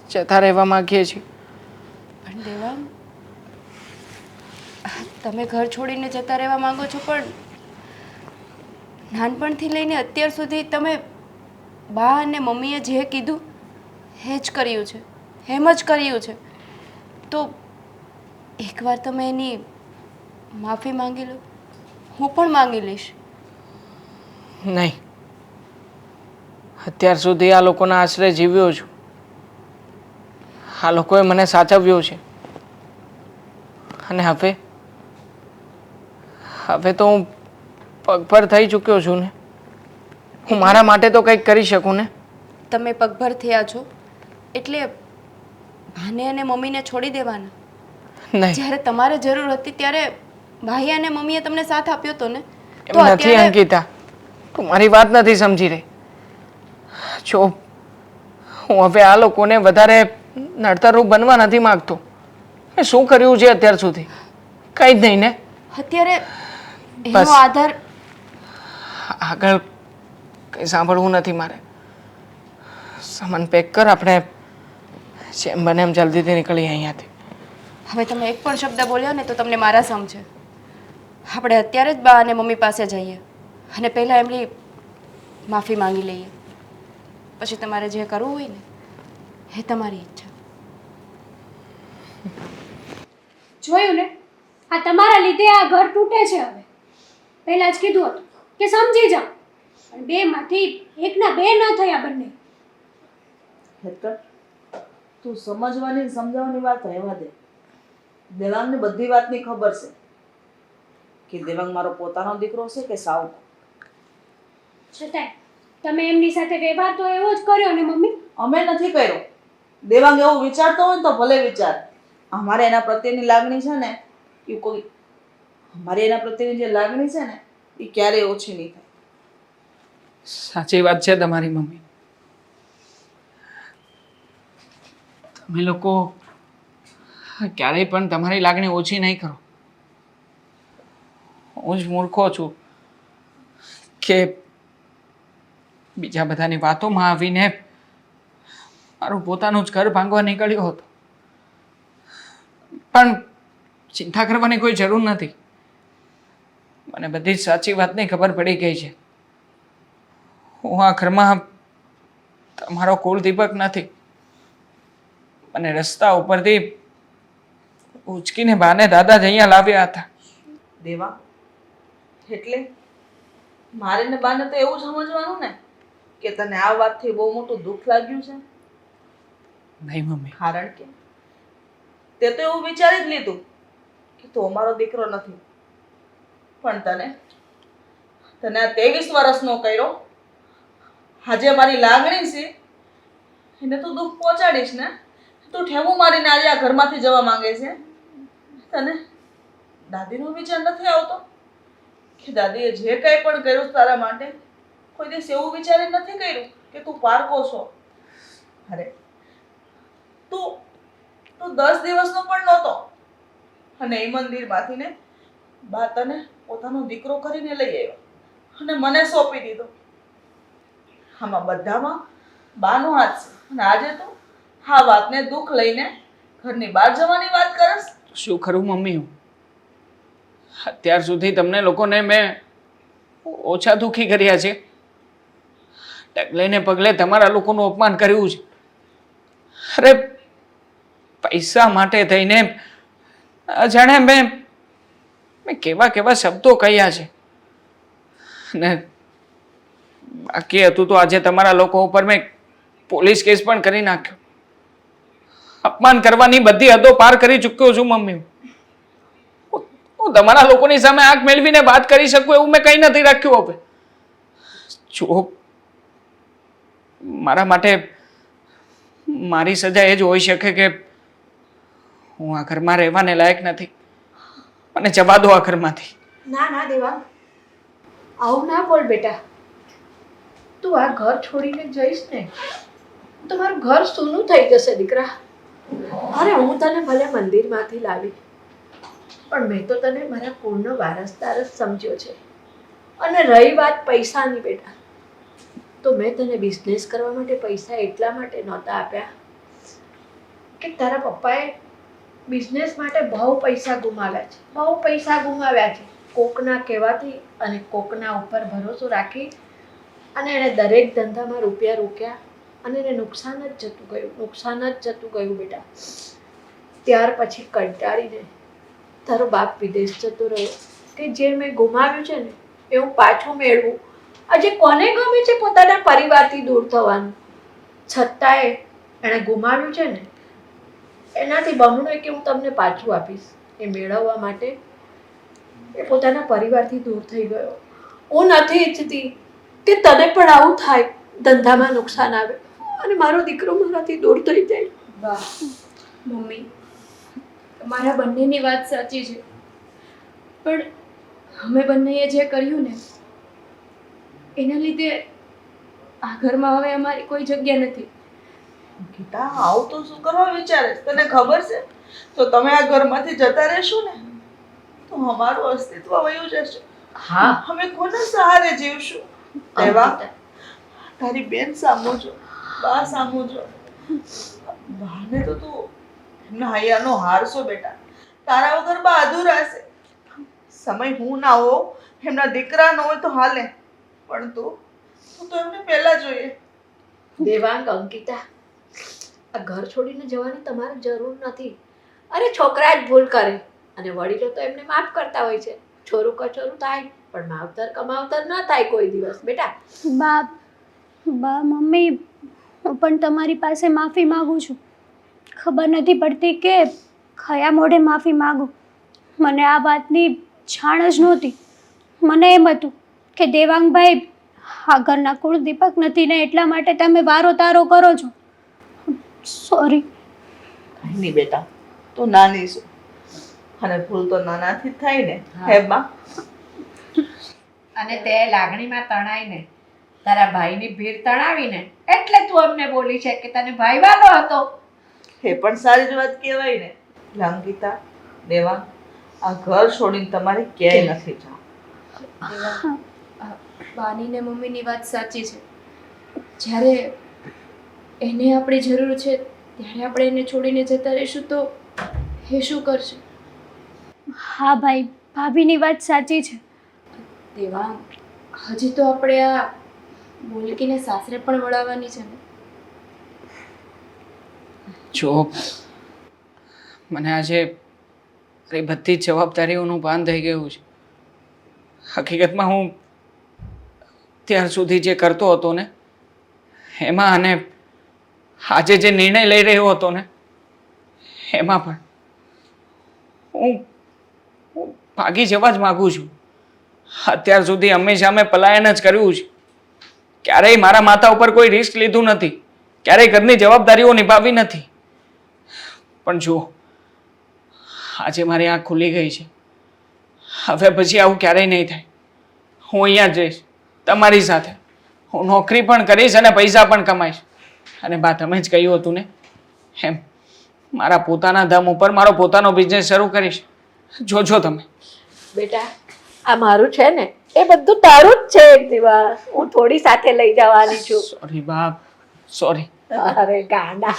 જતા રહેવા માંગીએ છીએ. પણ દેવાંગ, તમે ઘર છોડીને જતા રહેવા માંગો છો, પણ નાનપણથી લઈને અત્યાર સુધી તમે બા અને મમ્મીએ જે કીધું એ જ કર્યું છે, એમ જ કર્યું છે. તો એકવાર તમે એની માફી માંગી લો. હું પણ માંગી લઈશ. નહીં, અત્યાર સુધી આ લોકોના આશરે જીવ્યો છું. આ લોકોએ મને સાચવ્યો છે. અને હવે તો હું પગભર થઈ ચૂક્યો છું ને. હું મારા માટે તો કંઈક કરી શકું ને. તમે પગભર થયા છો એટલે ભાને અને મમ્મીને છોડી દેવાના? નહીં, જ્યારે તમારે જરૂર હતી ત્યારે ભાઈ અને મમ્મીએ તમને સાથ આપ્યો હતો ને. એમ નથી અંકિતા, તું મારી વાત નથી સમજી રહી. જો હું હવે આ લોકોને વધારે નડતરરૂપ બનવા નથી માંગતો. મેં શું કર્યું છે અત્યાર સુધી? કંઈ જ નહીં ને. અત્યારે એનો બસ. આધાર આગળ કંઈ સાંભળવું નથી મારે. સામાન પેક કર, આપણે જેમ બને એમ જલ્દીથી નીકળીએ અહીંયાથી. હવે તમે એક પણ શબ્દ બોલ્યો ને તો તમને મારા સમજે. આપણે અત્યારે જ બા અને મમ્મી પાસે જઈએ અને પહેલાં એમની માફી માંગી લઈએ. પછી તમારે જે કરવું હોય ને એ તમારી ઈચ્છા. જોયું ને, આ તમારા લીધે આ ઘર તૂટે છે. હવે પહેલા જ કીધું હતું કે સમજી જાઓ, પણ બેમાંથી એકના બે ન થયા બંને. હેતર, તું સમજવાની ને સમજાવવાની વાત રહેવા દે. દેવાંગને બધી વાતની ખબર છે કે દેવાંગ મારો પોતાનો દીકરો છે કે સાવ. છતાંય તમે એમની સાથે વ્યવહાર તો એવો જ કર્યો ને મમ્મી. અમે નથી કર્યો. દેવાંગ એવું વિચારતો હોય ને તો ભલે વિચાર. અમારે એના પ્રત્યેની લાગણી છે ને એ કોઈ અમારી એના પ્રત્યેની જે લાગણી છે ને એ ક્યારેય ઓછી નહીં થાય. સાચી વાત છે તમારી મમ્મી. તમે લોકો ક્યારેય પણ તમારી લાગણી ઓછી નહીં કરો. હું જ મૂર્ખો છું કે બીજા બધાની વાતોમાં આવીને મારું પોતાનું જ ઘર ભાંગવા નીકળ્યો હતો. પણ ચિંતા કરવાની કોઈ જરૂર નથી. મને બધી જ સાચી વાતની ખબર પડી ગઈ છે. હું આ ઘરમાં તમારો કુલ દીપક નથી. અને રસ્તા ઉપરથી ઉચકીને બાને દાદા જ અહીંયા લાવ્યા હતા. દેવા એટલે મારે ને બાને તો એવું સમજવાનું ને કે તને આ વાતથી બહુ મોટું દુઃખ લાગ્યું છે. નહીં મમ્મી, કારણ કે તે તો એવું વિચારી જ લીધું કે તું અમારો દીકરો નથી, પણ તને આ 23 વર્ષનો કર્યો. આજે મારી લાગણી છે એને તું દુઃખ પહોંચાડીશ ને. તું ઠેવું મારીને આજે આ ઘરમાંથી જવા માંગે છે. તને દાદીનો વિચાર નથી આવતો કે દાદીએ જે કંઈ પણ કર્યું તારા માટે કોઈ દિવસ એવું વિચારી નથી કર્યું કે તું પારકો છો. અરે તું 10 દિવસનો પણ નહોતો અને એ મંદિરમાંથી ને બા તને પોતાનો દીકરો કરીને લઈ આવ્યો અને મને સોંપી દીધો. આમાં બધામાં બાનો હાથ છે. અને આજે તું આ વાતને દુઃખ લઈને ઘરની બહાર જવાની વાત કરસ. શું કરું મમ્મી? હું અત્યાર સુધી તમને લોકોને મેં ઓછા દુઃખી કર્યા છે. ડગલે ને પગલે તમારા લોકોનું અપમાન કર્યું છે. અરે પૈસા માટે થઈને જાણે મેં કેવા કેવા શબ્દો કહ્યા છે. ને બાકી હતું તો આજે તમારા લોકો ઉપર મેં પોલીસ કેસ પણ કરી નાખ્યો. અપમાન કરવાની બધી હદો પાર કરી ચૂક્યો છું મમ્મી. હું તમારા લોકોની સામે આંખ મેળવીને વાત કરી શકું એવું મેં કંઈ નથી રાખ્યું. હવે જો મારા માટે મારી સજા એ જ હોઈ શકે કે હું આ ઘરમાં રહેવાને લાયક નથી. મને જવા દો આ ઘરમાંથી. ના ના દેવાંગ, આવું ના બોલ બેટા. તું આ ઘર છોડીને જઈશ ને તો મારું ઘર સૂનું થઈ જશે દીકરા. અરે હું તને ભલે મંદિરમાંથી લાવી, પણ મેં તો તને મારા કુળનો વારસદાર જ સમજ્યો છે. અને રહી વાત પૈસાની બેટા, તો મેં તને બિઝનેસ કરવા માટે પૈસા એટલા માટે નહોતા આપ્યા કે તારા પપ્પાએ બિઝનેસ માટે બહુ પૈસા ગુમાવ્યા છે. બહુ પૈસા ગુમાવ્યા છે કોકના કહેવાથી અને કોકના ઉપર ભરોસો રાખી. અને એણે દરેક ધંધામાં રૂપિયા રોક્યા અને એને નુકસાન જ જતું ગયું બેટા. ત્યાર પછી કંટાળીને તારો બાપ વિદેશ જતો રહ્યો કે જે મેં ગુમાવ્યું છે ને એ હું પાછું મેળવું. આજે કોને ગમે છે પોતાના પરિવારથી દૂર થવાનું? છતાંય એણે ગુમાવ્યું છે ને એનાથી બમણું કે હું તમને પાછું આપીશ એ મેળવવા માટે એ પોતાના પરિવારથી દૂર થઈ ગયો. હું નથી ઈચ્છતી કે તને પણ આવું થાય, ધંધામાં નુકસાન આવે અને મારો દીકરો મારાથી દૂર થઈ જાય. વાહ મમ્મી, તમારા બંનેની વાત સાચી છે, પણ અમે બંનેએ જે કર્યું ને એના લીધે આ ઘરમાં હવે અમારી કોઈ જગ્યા નથી. ગીતા, આવું તો શું કરવા વિચારે? તને ખબર છે તો તમે આ ઘરમાંથી જતા રહેશો ને તો અમારું અસ્તિત્વ વયું જશે. હા, અમે કોના સહારે જીવશું? દેવા, તારી બેન સામો જો, બા સામો જો. બાને તો તું એમના હૈયાનો હાર છો બેટા. તારા વગર બા અધૂરા છે. સમય હું ના હો, એમના દીકરા ન હોય તો હાલે, પણ તું તો એમને પહેલા જોઈએ. દેવાંગ, અંકિતા, આ ઘર છોડીને જવાની તમારે જરૂર નથી. અરે છોકરા જ ભૂલ કરે અને વડીલો તો એમને માફ કરતા હોય છે. છોરું કચોરું થાય પણ માવતર કમાવતર ન થાય કોઈ દિવસ બેટા. બા મમ્મી, હું પણ તમારી પાસે માફી માગું છું. ખબર નથી પડતી કે કયા મોઢે માફી માગું. મને આ વાતની જાણ જ નહોતી. મને એમ હતું કે દેવાંગભાઈ આ ઘરના કુળ દીપક નથી ને એટલા માટે તમે વારો તારો કરો છો. સોરી. કઈ નહીં બેટા, તું નાની છું અને ભૂલ તો નાનાથી જ થાય ને. હે બા? અને તે લાગણીમાં તણાઈને તારા ભાઈની ભીડ તણાવીને એટલે તું અમને બોલી છે કે તને ભાઈ વાલો હતો. એ પણ સારી જ વાત કહેવાય ને. અંકિતા, દેવા, આ ઘર છોડીને તમારે ક્યાંય નથી જવું. બાની ને મમ્મીની વાત સાચી છે. જ્યારે એને આપણી જરૂર છે ત્યારે આપણે એને છોડીને જતા રહીશું તો એ શું કરશે? હા ભાઈ, ભાભીની વાત સાચી છે. દેવાંગ, હજી તો આપણે આ મુલકીને સાસરે પણ વળાવવાની છે ને. જો મને આજે એ બધી જ જવાબદારીઓનું ભાન થઈ ગયું છે. હકીકતમાં હું ત્યાર સુધી જે કરતો હતો ને એમાં અને આજે જે નિર્ણય લઈ રહ્યો હતો ને એમાં પણ હું ભાગી જવા જ માગું છું. અત્યાર સુધી હંમેશા મેં પલાયન જ કર્યું છે. ક્યારેય મારા માથા ઉપર કોઈ રિસ્ક લીધું નથી, ક્યારેય ઘરની જવાબદારીઓ નિભાવી નથી. પણ જુઓ આજે મારી આંખ ખુલી ગઈ છે. હવે પછી આવું ક્યારેય નહીં થાય. હું અહીંયા જ રહીશ તમારી સાથે. હું નોકરી પણ કરીશ અને પૈસા પણ કમાઈશ. અને બા તમે જ કહ્યું હતું ને એમ મારા પોતાના દમ ઉપર મારો પોતાનો બિઝનેસ શરૂ કરીશ. જોજો તમે. બેટા આ મારું છે ને એ બધું તારું જ છે. એક દિવસ હું થોડી સાથે લઈ જવાની છું. સોરી બાપ, સોરી. અરે ગાંડા